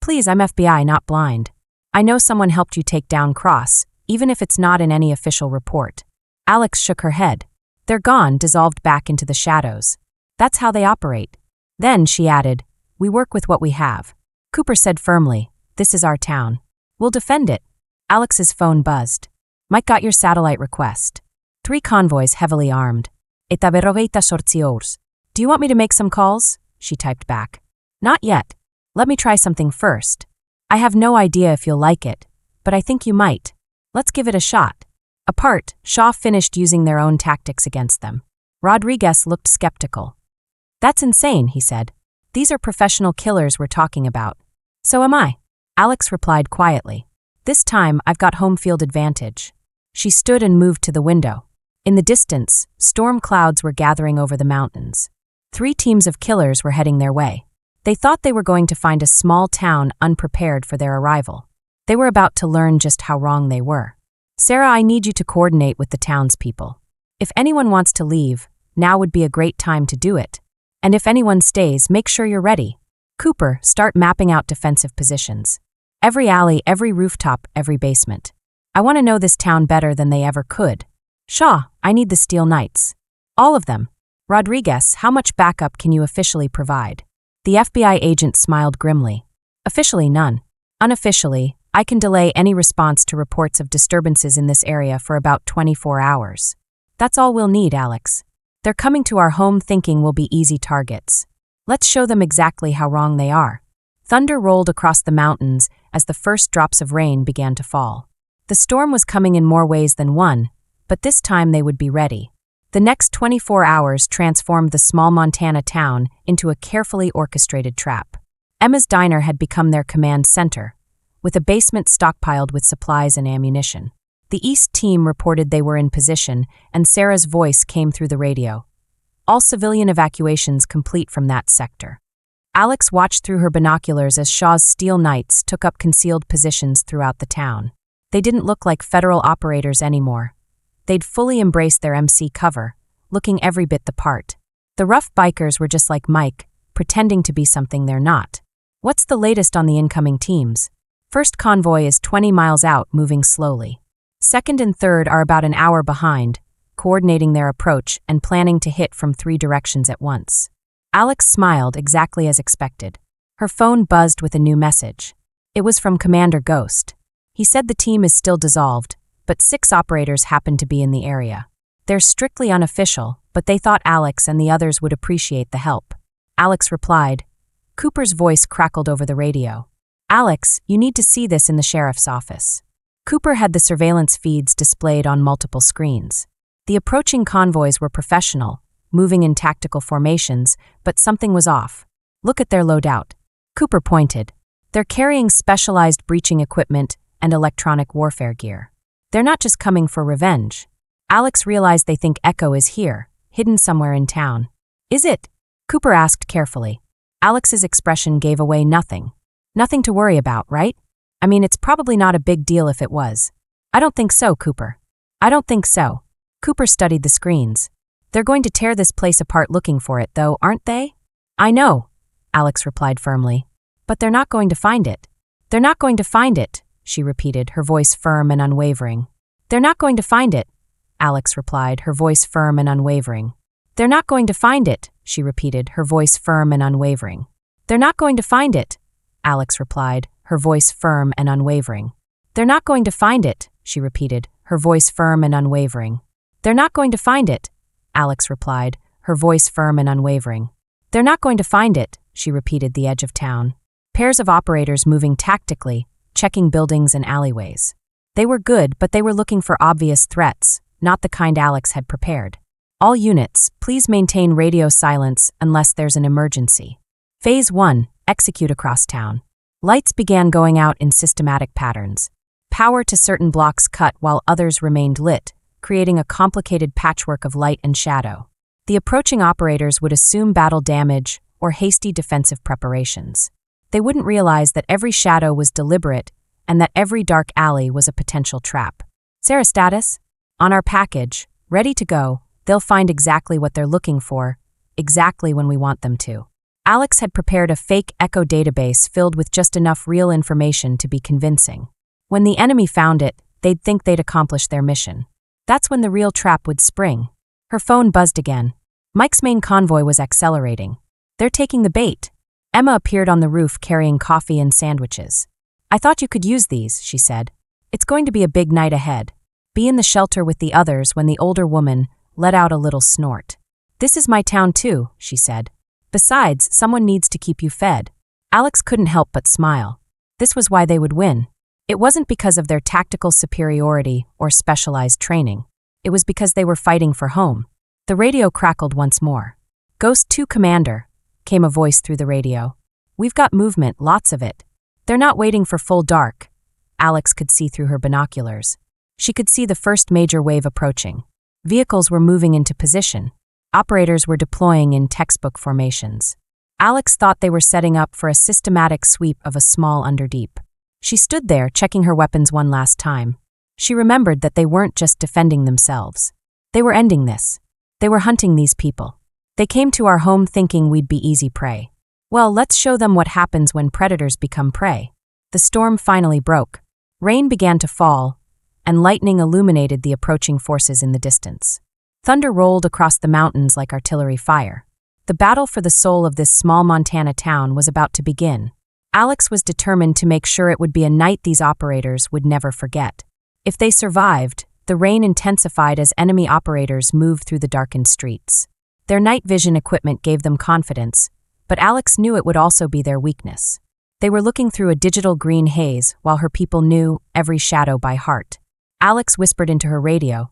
"Please, I'm FBI, not blind. I know someone helped you take down Cross, even if it's not in any official report." Alex shook her head. "They're gone, dissolved back into the shadows. That's how they operate." Then, she added, "We work with what we have." Cooper said firmly, "This is our town. We'll defend it." Alex's phone buzzed. "Mike got your satellite request. 3 convoys heavily armed. Do you want me to make some calls?" She typed back. "Not yet. Let me try something first. I have no idea if you'll like it, but I think you might. Let's give it a shot." Apart, Shaw finished using their own tactics against them. Rodriguez looked skeptical. "That's insane," he said. "These are professional killers we're talking about." "So am I." Alex replied quietly. "This time, I've got home field advantage." She stood and moved to the window. In the distance, storm clouds were gathering over the mountains. 3 teams of killers were heading their way. They thought they were going to find a small town unprepared for their arrival. They were about to learn just how wrong they were. Sarah, I need you to coordinate with the townspeople. If anyone wants to leave, now would be a great time to do it. And if anyone stays, make sure you're ready. Cooper, start mapping out defensive positions. Every alley, every rooftop, every basement. I want to know this town better than they ever could. Shaw, I need the Steel Knights. All of them. Rodriguez, how much backup can you officially provide? The FBI agent smiled grimly. Officially none. Unofficially, I can delay any response to reports of disturbances in this area for about 24 hours. That's all we'll need, Alex. They're coming to our home thinking we'll be easy targets. Let's show them exactly how wrong they are. Thunder rolled across the mountains as the first drops of rain began to fall. The storm was coming in more ways than one, but this time they would be ready. The next 24 hours transformed the small Montana town into a carefully orchestrated trap. Emma's Diner had become their command center, with a basement stockpiled with supplies and ammunition. The East team reported they were in position, and Sarah's voice came through the radio. All civilian evacuations complete from that sector. Alex watched through her binoculars as Shaw's Steel Knights took up concealed positions throughout the town. They didn't look like federal operators anymore. They'd fully embraced their MC cover, looking every bit the part. The rough bikers were just like Mike, pretending to be something they're not. What's the latest on the incoming teams? First convoy is 20 miles out, moving slowly. Second and third are about an hour behind, coordinating their approach and planning to hit from 3 directions at once. Alex smiled exactly as expected. Her phone buzzed with a new message. It was from Commander Ghost. He said the team is still dissolved, but 6 operators happen to be in the area. They're strictly unofficial, but they thought Alex and the others would appreciate the help. Alex replied. Cooper's voice crackled over the radio. Alex, you need to see this in the sheriff's office. Cooper had the surveillance feeds displayed on multiple screens. The approaching convoys were professional, moving in tactical formations, but something was off. Look at their loadout. Cooper pointed. They're carrying specialized breaching equipment and electronic warfare gear. They're not just coming for revenge. Alex realized they think Echo is here, hidden somewhere in town. Is it? Cooper asked carefully. Alex's expression gave away nothing. Nothing to worry about, right? I mean, it's probably not a big deal if it was. I don't think so, Cooper. I don't think so. Cooper studied the screens. They're going to tear this place apart looking for it, though, aren't they? I know, Alex replied firmly. But they're not going to find it. They're not going to find it, she repeated, her voice firm and unwavering. They're not going to find it, Alex replied, her voice firm and unwavering. They're not going to find it, she repeated, her voice firm and unwavering. They're not going to find it, Alex replied, her voice firm and unwavering. They're not going to find it, she repeated, her voice firm and unwavering. They're not going to find it, Alex replied, her voice firm and unwavering. They're not going to find it, she repeated, the edge of town. Pairs of operators moving tactically, checking buildings and alleyways. They were good, but they were looking for obvious threats, not the kind Alex had prepared. All units, please maintain radio silence unless there's an emergency. Phase 1, execute across town. Lights began going out in systematic patterns. Power to certain blocks cut while others remained lit, creating a complicated patchwork of light and shadow. The approaching operators would assume battle damage or hasty defensive preparations. They wouldn't realize that every shadow was deliberate and that every dark alley was a potential trap. Sarah, status? On our package, ready to go. They'll find exactly what they're looking for, exactly when we want them to. Alex had prepared a fake Echo database filled with just enough real information to be convincing. When the enemy found it, they'd think they'd accomplished their mission. That's when the real trap would spring. Her phone buzzed again. Mike's main convoy was accelerating. They're taking the bait. Emma appeared on the roof carrying coffee and sandwiches. I thought you could use these, she said. It's going to be a big night ahead. Be in the shelter with the others when the older woman let out a little snort. This is my town too, she said. Besides, someone needs to keep you fed. Alex couldn't help but smile. This was why they would win. It wasn't because of their tactical superiority or specialized training. It was because they were fighting for home. The radio crackled once more. Ghost 2 Commander, came a voice through the radio. We've got movement, lots of it. They're not waiting for full dark. Alex could see through her binoculars. She could see the first major wave approaching. Vehicles were moving into position. Operators were deploying in textbook formations. Alex thought they were setting up for a systematic sweep of a small underdeep. She stood there, checking her weapons one last time. She remembered that they weren't just defending themselves. They were ending this. They were hunting these people. They came to our home thinking we'd be easy prey. Well, let's show them what happens when predators become prey. The storm finally broke. Rain began to fall, and lightning illuminated the approaching forces in the distance. Thunder rolled across the mountains like artillery fire. The battle for the soul of this small Montana town was about to begin. Alex was determined to make sure it would be a night these operators would never forget. If they survived, the rain intensified as enemy operators moved through the darkened streets. Their night vision equipment gave them confidence, but Alex knew it would also be their weakness. They were looking through a digital green haze while her people knew every shadow by heart. Alex whispered into her radio.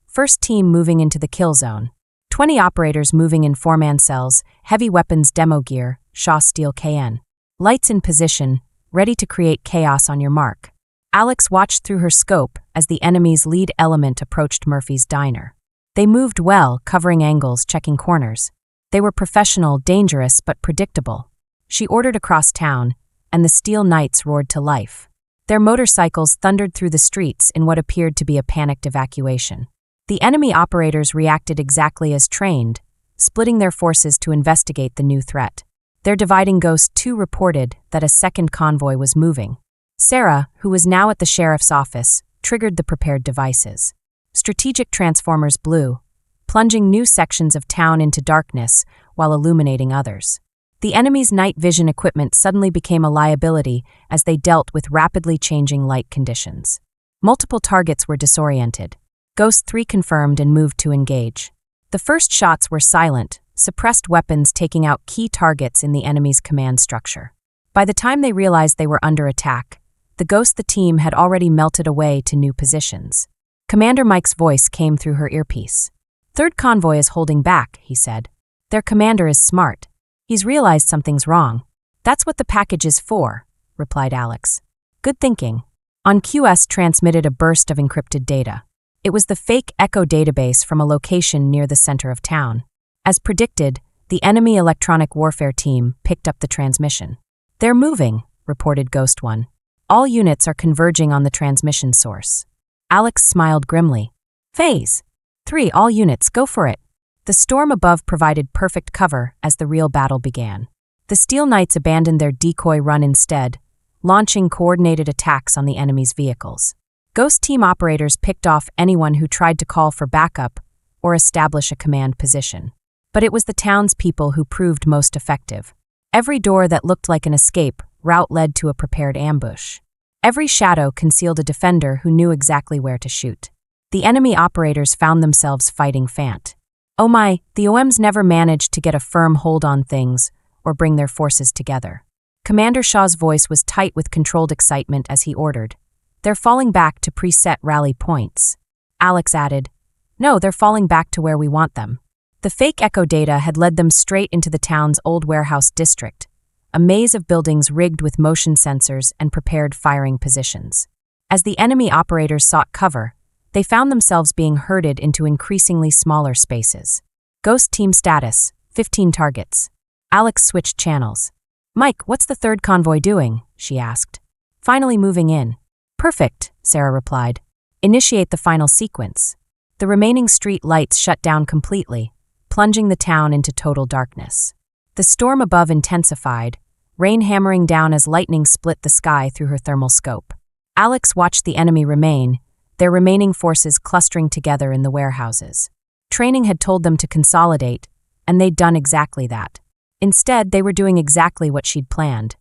First team moving into the kill zone. 20 operators moving in 4-man cells, heavy weapons demo gear, Shaw Steel KN. Lights in position, ready to create chaos on your mark. Alex watched through her scope as the enemy's lead element approached Murphy's diner. They moved well, covering angles, checking corners. They were professional, dangerous, but predictable. She ordered across town, and the Steel Knights roared to life. Their motorcycles thundered through the streets in what appeared to be a panicked evacuation. The enemy operators reacted exactly as trained, splitting their forces to investigate the new threat. Their dividing Ghost 2 reported that a second convoy was moving. Sarah, who was now at the sheriff's office, triggered the prepared devices. Strategic transformers blew, plunging new sections of town into darkness while illuminating others. The enemy's night vision equipment suddenly became a liability as they dealt with rapidly changing light conditions. Multiple targets were disoriented. Ghost 3 confirmed and moved to engage. The first shots were silent, suppressed weapons taking out key targets in the enemy's command structure. By the time they realized they were under attack, the team had already melted away to new positions. Commander Mike's voice came through her earpiece. "Third convoy is holding back," he said. "Their commander is smart. He's realized something's wrong." "That's what the package is for," replied Alex. "Good thinking." On QS transmitted a burst of encrypted data. It was the fake Echo database from a location near the center of town. As predicted, the enemy electronic warfare team picked up the transmission. "They're moving," reported Ghost 1. "All units are converging on the transmission source." Alex smiled grimly. "Phase 3, all units, go for it." The storm above provided perfect cover as the real battle began. The Steel Knights abandoned their decoy run instead, launching coordinated attacks on the enemy's vehicles. Ghost team operators picked off anyone who tried to call for backup or establish a command position. But it was the townspeople who proved most effective. Every door that looked like an escape route led to a prepared ambush. Every shadow concealed a defender who knew exactly where to shoot. The enemy operators found themselves fighting Fant. Oh my, the OMs never managed to get a firm hold on things or bring their forces together. Commander Shaw's voice was tight with controlled excitement as he ordered. "They're falling back to preset rally points." Alex added, "No, they're falling back to where we want them." The fake Echo data had led them straight into the town's old warehouse district, a maze of buildings rigged with motion sensors and prepared firing positions. As the enemy operators sought cover, they found themselves being herded into increasingly smaller spaces. Ghost team status, 15 targets. Alex switched channels. "Mike, what's the third convoy doing?" she asked. "Finally moving in." "Perfect," Sarah replied. "Initiate the final sequence." The remaining street lights shut down completely, plunging the town into total darkness. The storm above intensified, rain hammering down as lightning split the sky through her thermal scope. Alex watched the enemy remain, their remaining forces clustering together in the warehouses. Training had told them to consolidate, and they'd done exactly that. Instead, they were doing exactly what she'd planned,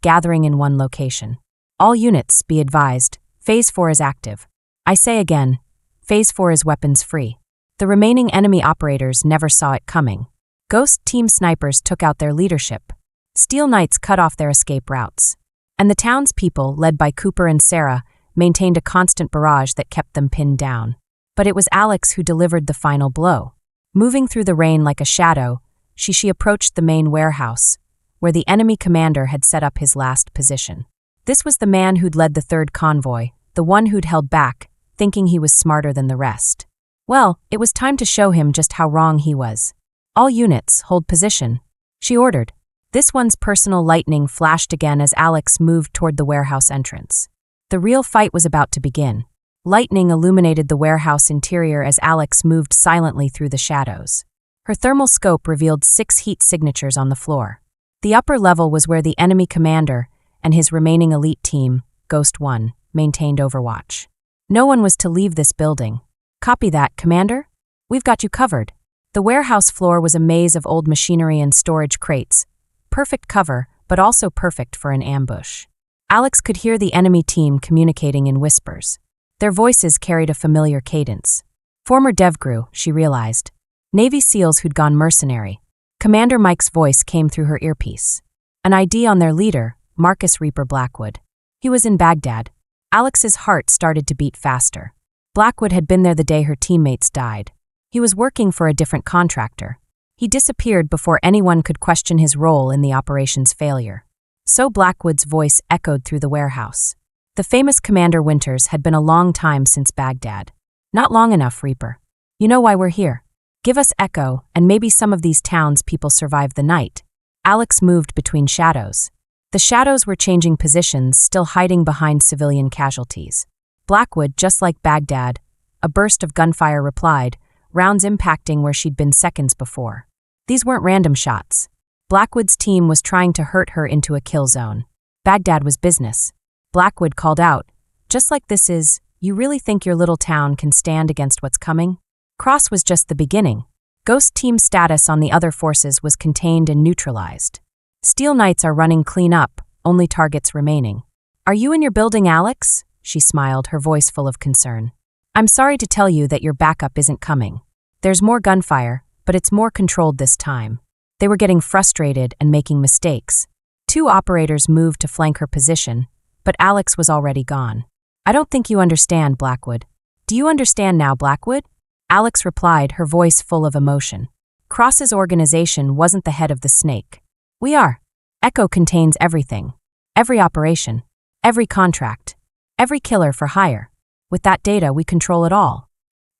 gathering in one location. "All units, be advised, Phase 4 is active. I say again, Phase 4 is weapons-free." The remaining enemy operators never saw it coming. Ghost team snipers took out their leadership. Steel Knights cut off their escape routes. And the townspeople, led by Cooper and Sarah, maintained a constant barrage that kept them pinned down. But it was Alex who delivered the final blow. Moving through the rain like a shadow, she approached the main warehouse, where the enemy commander had set up his last position. This was the man who'd led the third convoy, the one who'd held back, thinking he was smarter than the rest. Well, it was time to show him just how wrong he was. "All units, hold position," she ordered. This one's personal lightning flashed again as Alex moved toward the warehouse entrance. The real fight was about to begin. Lightning illuminated the warehouse interior as Alex moved silently through the shadows. Her thermal scope revealed 6 heat signatures on the floor. The upper level was where the enemy commander and his remaining elite team, Ghost 1, maintained overwatch. No one was to leave this building. Copy that, Commander? We've got you covered. The warehouse floor was a maze of old machinery and storage crates. Perfect cover, but also perfect for an ambush. Alex could hear the enemy team communicating in whispers. Their voices carried a familiar cadence. Former DevGru, she realized. Navy SEALs who'd gone mercenary. Commander Mike's voice came through her earpiece. An ID on their leader, Marcus Reaper Blackwood. He was in Baghdad. Alex's heart started to beat faster. Blackwood had been there the day her teammates died. He was working for a different contractor. He disappeared before anyone could question his role in the operation's failure. So Blackwood's voice echoed through the warehouse. The famous Commander Winters had been a long time since Baghdad. Not long enough, Reaper. You know why we're here. Give us Echo, and maybe some of these towns people survive the night. Alex moved between shadows. The shadows were changing positions, still hiding behind civilian casualties. Blackwood, just like Baghdad, a burst of gunfire replied, rounds impacting where she'd been seconds before. These weren't random shots. Blackwood's team was trying to hurt her into a kill zone. Baghdad was business. Blackwood called out, just like this is, you really think your little town can stand against what's coming? Cross was just the beginning. Ghost Team status on the other forces was contained and neutralized. Steel Knights are running clean up, only targets remaining. Are you in your building, Alex? She smiled, her voice full of concern. I'm sorry to tell you that your backup isn't coming. There's more gunfire, but it's more controlled this time. They were getting frustrated and making mistakes. 2 operators moved to flank her position, but Alex was already gone. I don't think you understand, Blackwood. Do you understand now, Blackwood? Alex replied, her voice full of emotion. Cross's organization wasn't the head of the snake. We are. Echo contains everything. Every operation. Every contract. Every killer for hire. With that data, we control it all.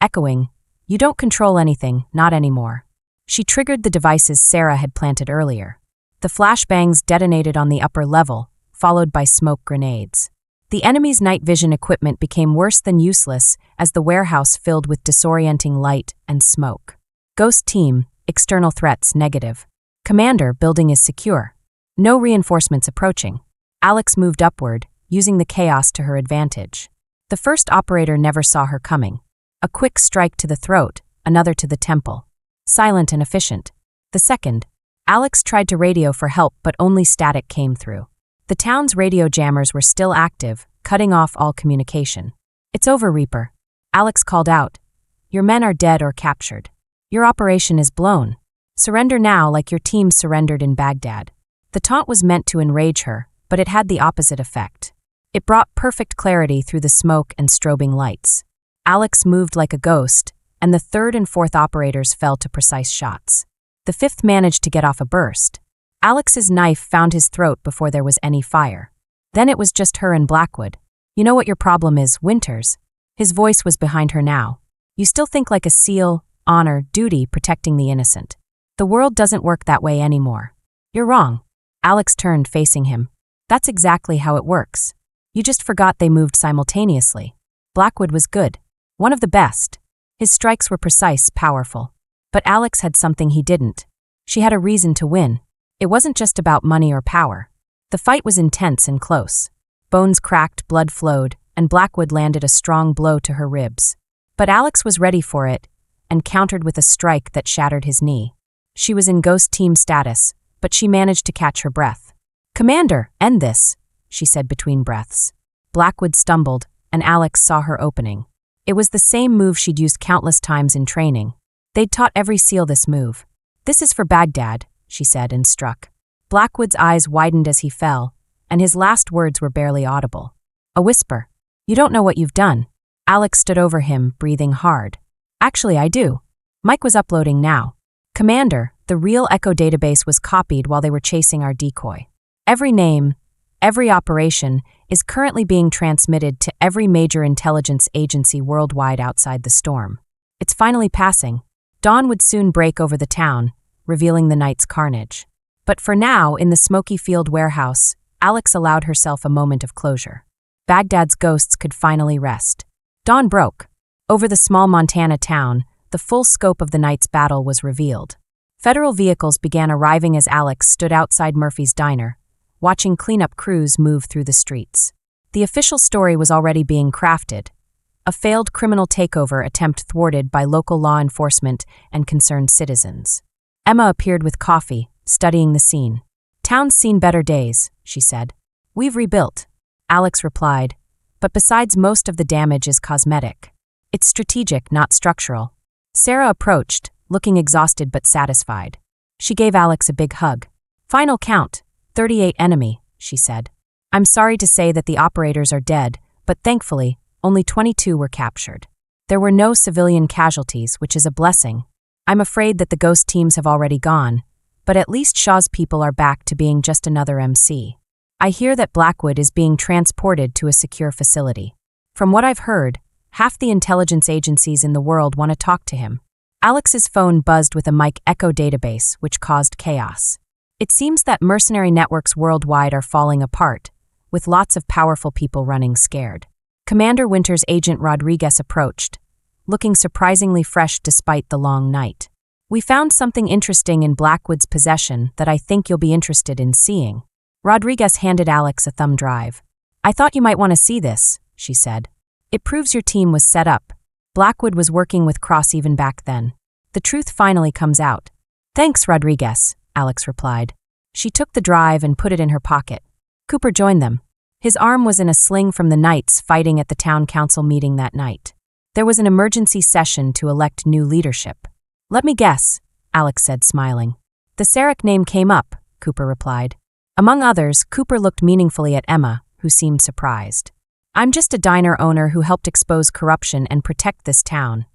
Echoing. You don't control anything, not anymore. She triggered the devices Sarah had planted earlier. The flashbangs detonated on the upper level, followed by smoke grenades. The enemy's night vision equipment became worse than useless as the warehouse filled with disorienting light and smoke. Ghost Team, external threats negative. Commander, building is secure. No reinforcements approaching. Alex moved upward, using the chaos to her advantage. The first operator never saw her coming. A quick strike to the throat, another to the temple. Silent and efficient. The second. Alex tried to radio for help, but only static came through. The town's radio jammers were still active, cutting off all communication. It's over, Reaper. Alex called out. Your men are dead or captured. Your operation is blown. Surrender now like your team surrendered in Baghdad. The taunt was meant to enrage her, but it had the opposite effect. It brought perfect clarity through the smoke and strobing lights. Alex moved like a ghost, and the third and fourth operators fell to precise shots. The fifth managed to get off a burst. Alex's knife found his throat before there was any fire. Then it was just her and Blackwood. You know what your problem is, Winters? His voice was behind her now. You still think like a SEAL, honor, duty, protecting the innocent. The world doesn't work that way anymore. You're wrong. Alex turned, facing him. That's exactly how it works. You just forgot they moved simultaneously. Blackwood was good. One of the best. His strikes were precise, powerful. But Alex had something he didn't. She had a reason to win. It wasn't just about money or power. The fight was intense and close. Bones cracked, blood flowed, and Blackwood landed a strong blow to her ribs. But Alex was ready for it, and countered with a strike that shattered his knee. She was in Ghost Team status, but she managed to catch her breath. Commander, end this, she said between breaths. Blackwood stumbled, and Alex saw her opening. It was the same move she'd used countless times in training. They'd taught every SEAL this move. This is for Baghdad, she said and struck. Blackwood's eyes widened as he fell, and his last words were barely audible. A whisper. You don't know what you've done. Alex stood over him, breathing hard. Actually, I do. Mike was uploading now. Commander, the real Echo database was copied while they were chasing our decoy. Every name, every operation is currently being transmitted to every major intelligence agency worldwide outside the storm. It's finally passing. Dawn would soon break over the town, revealing the night's carnage. But for now, in the smoky field warehouse, Alex allowed herself a moment of closure. Baghdad's ghosts could finally rest. Dawn broke. Over the small Montana town, the full scope of the night's battle was revealed. Federal vehicles began arriving as Alex stood outside Murphy's diner, watching cleanup crews move through the streets. The official story was already being crafted. A failed criminal takeover attempt thwarted by local law enforcement and concerned citizens. Emma appeared with coffee, studying the scene. "Town's seen better days," she said. "We've rebuilt," Alex replied, "but besides most of the damage is cosmetic. It's strategic, not structural." Sarah approached, looking exhausted but satisfied. She gave Alex a big hug. "Final count, 38 enemy," she said. "I'm sorry to say that the operators are dead, but thankfully, only 22 were captured. There were no civilian casualties, which is a blessing. I'm afraid that the ghost teams have already gone, but at least Shaw's people are back to being just another MC. I hear that Blackwood is being transported to a secure facility. From what I've heard, half the intelligence agencies in the world want to talk to him." Alex's phone buzzed with a mic echo database, which caused chaos. It seems that mercenary networks worldwide are falling apart, with lots of powerful people running scared. Commander Winter's agent Rodriguez approached, looking surprisingly fresh despite the long night. "We found something interesting in Blackwood's possession that I think you'll be interested in seeing." Rodriguez handed Alex a thumb drive. "I thought you might want to see this," she said. "It proves your team was set up. Blackwood was working with Cross even back then. The truth finally comes out." "Thanks, Rodriguez," Alex replied. She took the drive and put it in her pocket. Cooper joined them. His arm was in a sling from the Knights fighting at the town council meeting that night. There was an emergency session to elect new leadership. "Let me guess," Alex said, smiling. "The Sarek name came up," Cooper replied. Among others, Cooper looked meaningfully at Emma, who seemed surprised. "I'm just a diner owner who helped expose corruption and protect this town,"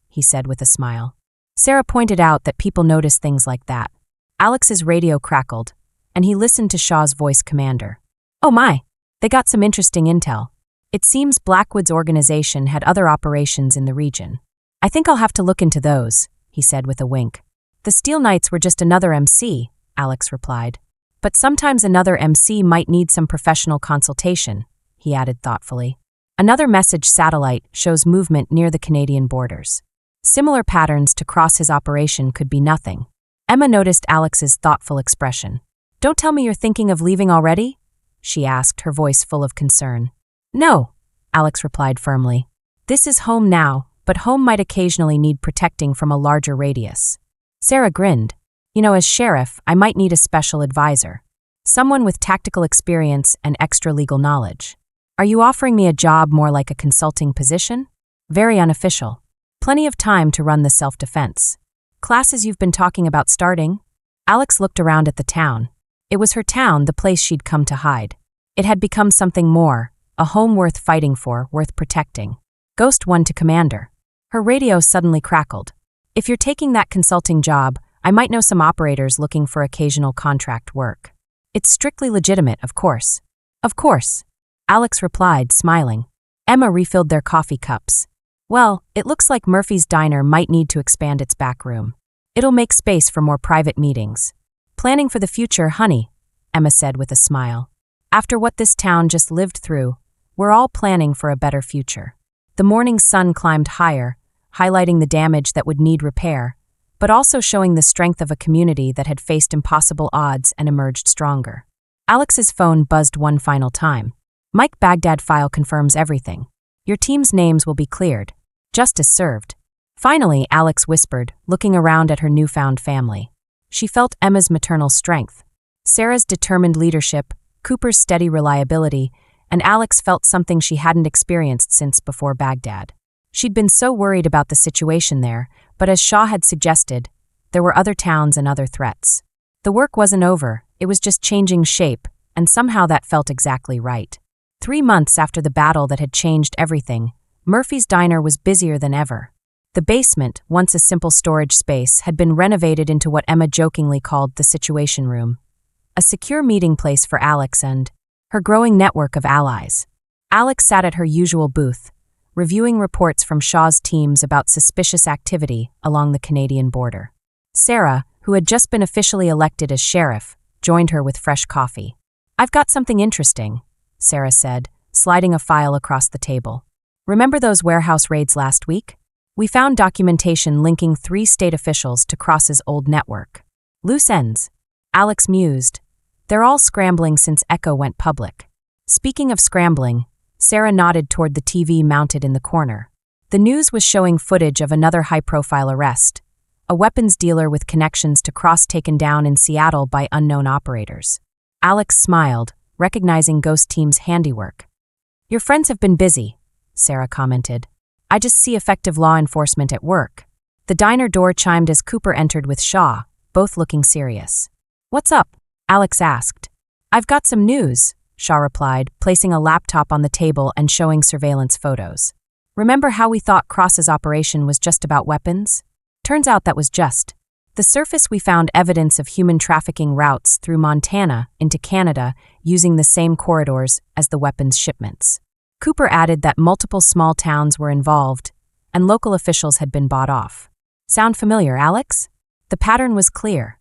he said with a smile. Sarah pointed out that people notice things like that. Alex's radio crackled, and he listened to Shaw's voice commander. "Oh my, they got some interesting intel. It seems Blackwood's organization had other operations in the region. I think I'll have to look into those," he said with a wink. "The Steel Knights were just another MC," Alex replied. "But sometimes another MC might need some professional consultation," he added thoughtfully. "Another message satellite shows movement near the Canadian borders. Similar patterns to cross his operation could be nothing." Emma noticed Alex's thoughtful expression. "Don't tell me you're thinking of leaving already?" she asked, her voice full of concern. "No," Alex replied firmly. "This is home now, but home might occasionally need protecting from a larger radius." Sarah grinned. "You know, as sheriff, I might need a special advisor. Someone with tactical experience and extra legal knowledge. Are you offering me a job more like a consulting position?" "Very unofficial. Plenty of time to run the self-defense. Classes you've been talking about starting?" Alex looked around at the town. It was her town, the place she'd come to hide. It had become something more, a home worth fighting for, worth protecting. Ghost 1 to Commander. Her radio suddenly crackled. "If you're taking that consulting job, I might know some operators looking for occasional contract work. It's strictly legitimate, of course." "Of course," Alex replied, smiling. Emma refilled their coffee cups. "Well, it looks like Murphy's Diner might need to expand its back room. It'll make space for more private meetings." "Planning for the future, honey," Emma said with a smile. "After what this town just lived through, we're all planning for a better future." The morning sun climbed higher, highlighting the damage that would need repair, but also showing the strength of a community that had faced impossible odds and emerged stronger. Alex's phone buzzed one final time. "Mike Baghdad file confirms everything. Your team's names will be cleared. Justice served." Finally, Alex whispered, looking around at her newfound family. She felt Emma's maternal strength, Sarah's determined leadership, Cooper's steady reliability, and Alex felt something she hadn't experienced since before Baghdad. She'd been so worried about the situation there, but as Shaw had suggested, there were other towns and other threats. The work wasn't over, it was just changing shape, and somehow that felt exactly right. 3 months after the battle that had changed everything, Murphy's Diner was busier than ever. The basement, once a simple storage space, had been renovated into what Emma jokingly called the Situation Room, a secure meeting place for Alex and her growing network of allies. Alex sat at her usual booth, reviewing reports from Shaw's teams about suspicious activity along the Canadian border. Sarah, who had just been officially elected as sheriff, joined her with fresh coffee. "I've got something interesting," Sarah said, sliding a file across the table. "Remember those warehouse raids last week? We found documentation linking 3 state officials to Cross's old network. Loose ends." Alex mused. "They're all scrambling since Echo went public." Speaking of scrambling, Sarah nodded toward the TV mounted in the corner. The news was showing footage of another high-profile arrest, a weapons dealer with connections to Cross taken down in Seattle by unknown operators. Alex smiled, recognizing Ghost Team's handiwork. "Your friends have been busy," Sarah commented. "I just see effective law enforcement at work." The diner door chimed as Cooper entered with Shaw, both looking serious. "What's up?" Alex asked. "I've got some news," Shaw replied, placing a laptop on the table and showing surveillance photos. "Remember how we thought Cross's operation was just about weapons? Turns out that was just. The surface we found evidence of human trafficking routes through Montana into Canada using the same corridors as the weapons shipments." Cooper added that multiple small towns were involved, and local officials had been bought off. "Sound familiar, Alex?" The pattern was clear.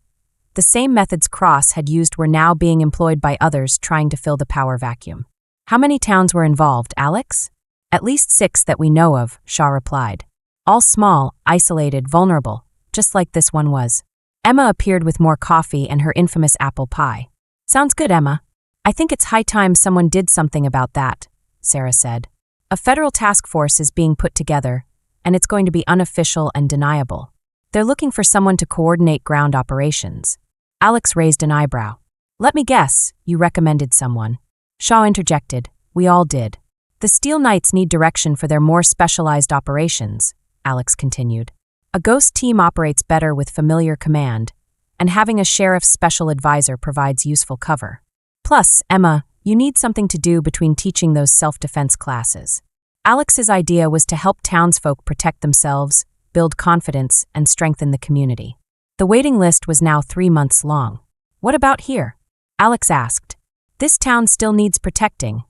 The same methods Cross had used were now being employed by others trying to fill the power vacuum. "How many towns were involved, Alex?" "At least 6 that we know of," Shaw replied. "All small, isolated, vulnerable, just like this one was." Emma appeared with more coffee and her infamous apple pie. "Sounds good, Emma. I think it's high time someone did something about that," Sarah said. "A federal task force is being put together, and it's going to be unofficial and deniable. They're looking for someone to coordinate ground operations." Alex raised an eyebrow. "Let me guess, you recommended someone." Shaw interjected. "We all did." "The Steel Knights need direction for their more specialized operations," Alex continued. "A ghost team operates better with familiar command, and having a sheriff's special advisor provides useful cover. Plus, Emma, you need something to do between teaching those self-defense classes." Alex's idea was to help townsfolk protect themselves, build confidence, and strengthen the community. The waiting list was now 3 months long. "What about here?" Alex asked. "This town still needs protecting,"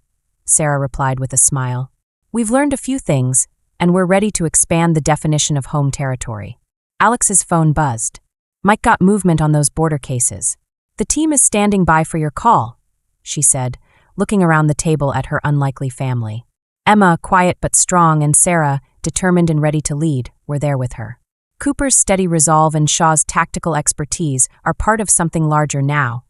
Sarah replied with a smile. "We've learned a few things, and we're ready to expand the definition of home territory." Alex's phone buzzed. "Mike got movement on those border cases. The team is standing by for your call," she said, looking around the table at her unlikely family. Emma, quiet but strong, and Sarah, determined and ready to lead, were there with her. Cooper's steady resolve and Shaw's tactical expertise are part of something larger now,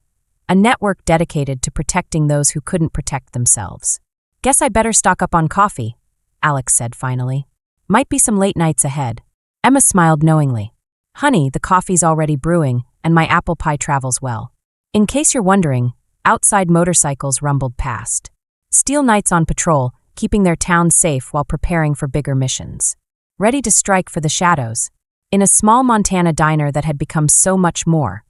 a network dedicated to protecting those who couldn't protect themselves. "Guess I better stock up on coffee," Alex said finally. "Might be some late nights ahead." Emma smiled knowingly. "Honey, the coffee's already brewing, and my apple pie travels well." In case you're wondering, outside motorcycles rumbled past. Steel Knights on patrol, keeping their town safe while preparing for bigger missions. Ready to strike for the shadows. In a small Montana diner that had become so much more,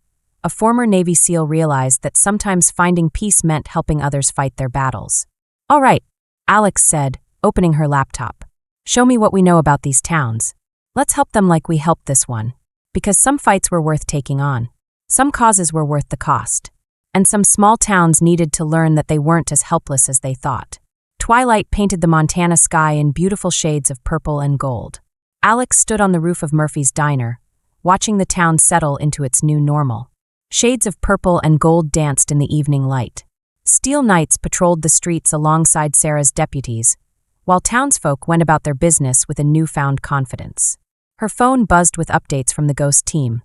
a former Navy SEAL realized that sometimes finding peace meant helping others fight their battles. "All right," Alex said, opening her laptop. "Show me what we know about these towns. Let's help them like we helped this one. Because some fights were worth taking on. Some causes were worth the cost. And some small towns needed to learn that they weren't as helpless as they thought." Twilight painted the Montana sky in beautiful shades of purple and gold. Alex stood on the roof of Murphy's Diner, watching the town settle into its new normal. Shades of purple and gold danced in the evening light. Steel Knights patrolled the streets alongside Sarah's deputies, while townsfolk went about their business with a newfound confidence. Her phone buzzed with updates from the Ghost team.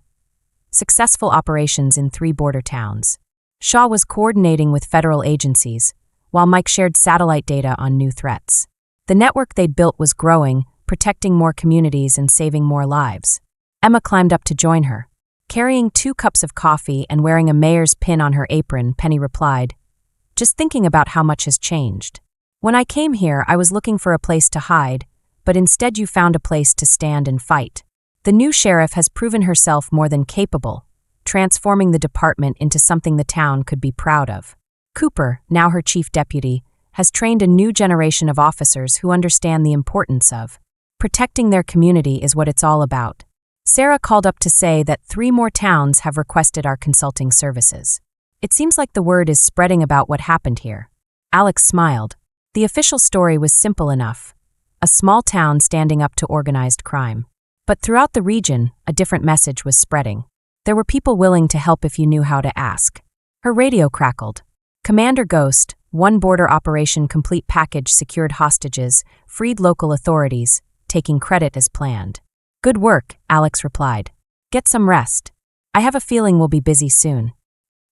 Successful operations in 3 border towns. Shaw was coordinating with federal agencies, while Mike shared satellite data on new threats. The network they'd built was growing, protecting more communities and saving more lives. Emma climbed up to join her. Carrying 2 cups of coffee and wearing a mayor's pin on her apron, Penny replied, "Just thinking about how much has changed. When I came here, I was looking for a place to hide, but instead you found a place to stand and fight. The new sheriff has proven herself more than capable, transforming the department into something the town could be proud of. Cooper, now her chief deputy, has trained a new generation of officers who understand the importance of protecting their community is what it's all about." Sarah called up to say that 3 more towns have requested our consulting services. "It seems like the word is spreading about what happened here." Alex smiled. The official story was simple enough. A small town standing up to organized crime. But throughout the region, a different message was spreading. There were people willing to help if you knew how to ask. Her radio crackled. Commander Ghost, one border operation complete package secured hostages, freed local authorities, taking credit as planned. Good work, Alex replied. Get some rest. I have a feeling we'll be busy soon.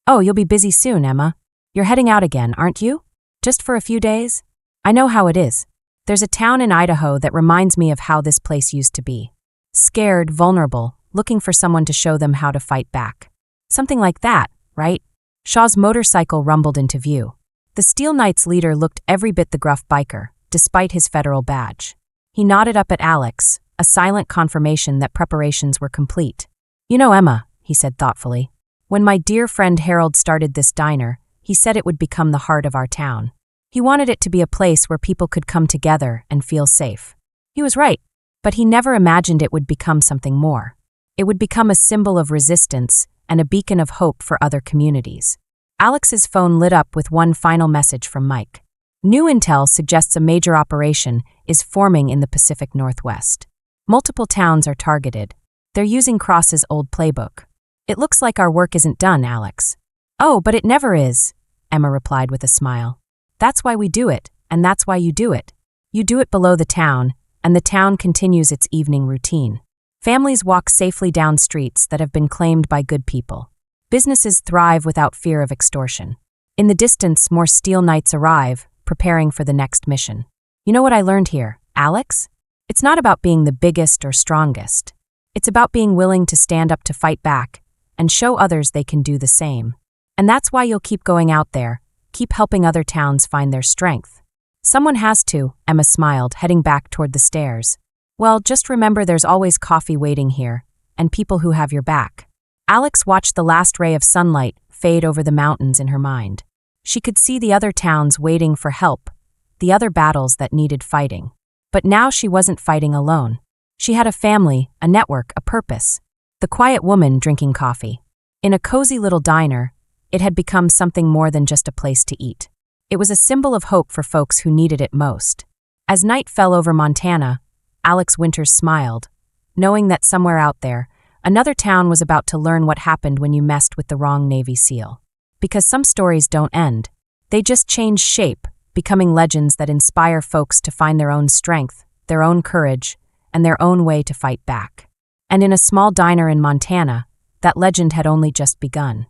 Oh, you'll be busy soon, Emma. You're heading out again, aren't you? Just for a few days? I know how it is. There's a town in Idaho that reminds me of how this place used to be. Scared, vulnerable, looking for someone to show them how to fight back. Something like that, right? Shaw's motorcycle rumbled into view. The Steel Knights leader looked every bit the gruff biker, despite his federal badge. He nodded up at Alex, a silent confirmation that preparations were complete. You know, Emma, he said thoughtfully, when my dear friend Harold started this diner, he said it would become the heart of our town. He wanted it to be a place where people could come together and feel safe. He was right, but he never imagined it would become something more. It would become a symbol of resistance and a beacon of hope for other communities. Alex's phone lit up with one final message from Mike. New intel suggests a major operation is forming in the Pacific Northwest. Multiple towns are targeted. They're using Cross's old playbook. It looks like our work isn't done, Alex. Oh, but it never is, Emma replied with a smile. That's why we do it, and that's why you do it. You do it below the town, and the town continues its evening routine. Families walk safely down streets that have been claimed by good people. Businesses thrive without fear of extortion. In the distance, more Steel Knights arrive, preparing for the next mission. You know what I learned here, Alex? It's not about being the biggest or strongest. It's about being willing to stand up to fight back and show others they can do the same. And that's why you'll keep going out there, keep helping other towns find their strength. Someone has to, Emma smiled, heading back toward the stairs. Well, just remember there's always coffee waiting here, and people who have your back. Alex watched the last ray of sunlight fade over the mountains in her mind. She could see the other towns waiting for help, the other battles that needed fighting. But now she wasn't fighting alone. She had a family, a network, a purpose. The quiet woman drinking coffee. In a cozy little diner, it had become something more than just a place to eat. It was a symbol of hope for folks who needed it most. As night fell over Montana, Alex Winters smiled, knowing that somewhere out there, another town was about to learn what happened when you messed with the wrong Navy SEAL. Because some stories don't end. They just change shape, becoming legends that inspire folks to find their own strength, their own courage, and their own way to fight back. And in a small diner in Montana, that legend had only just begun.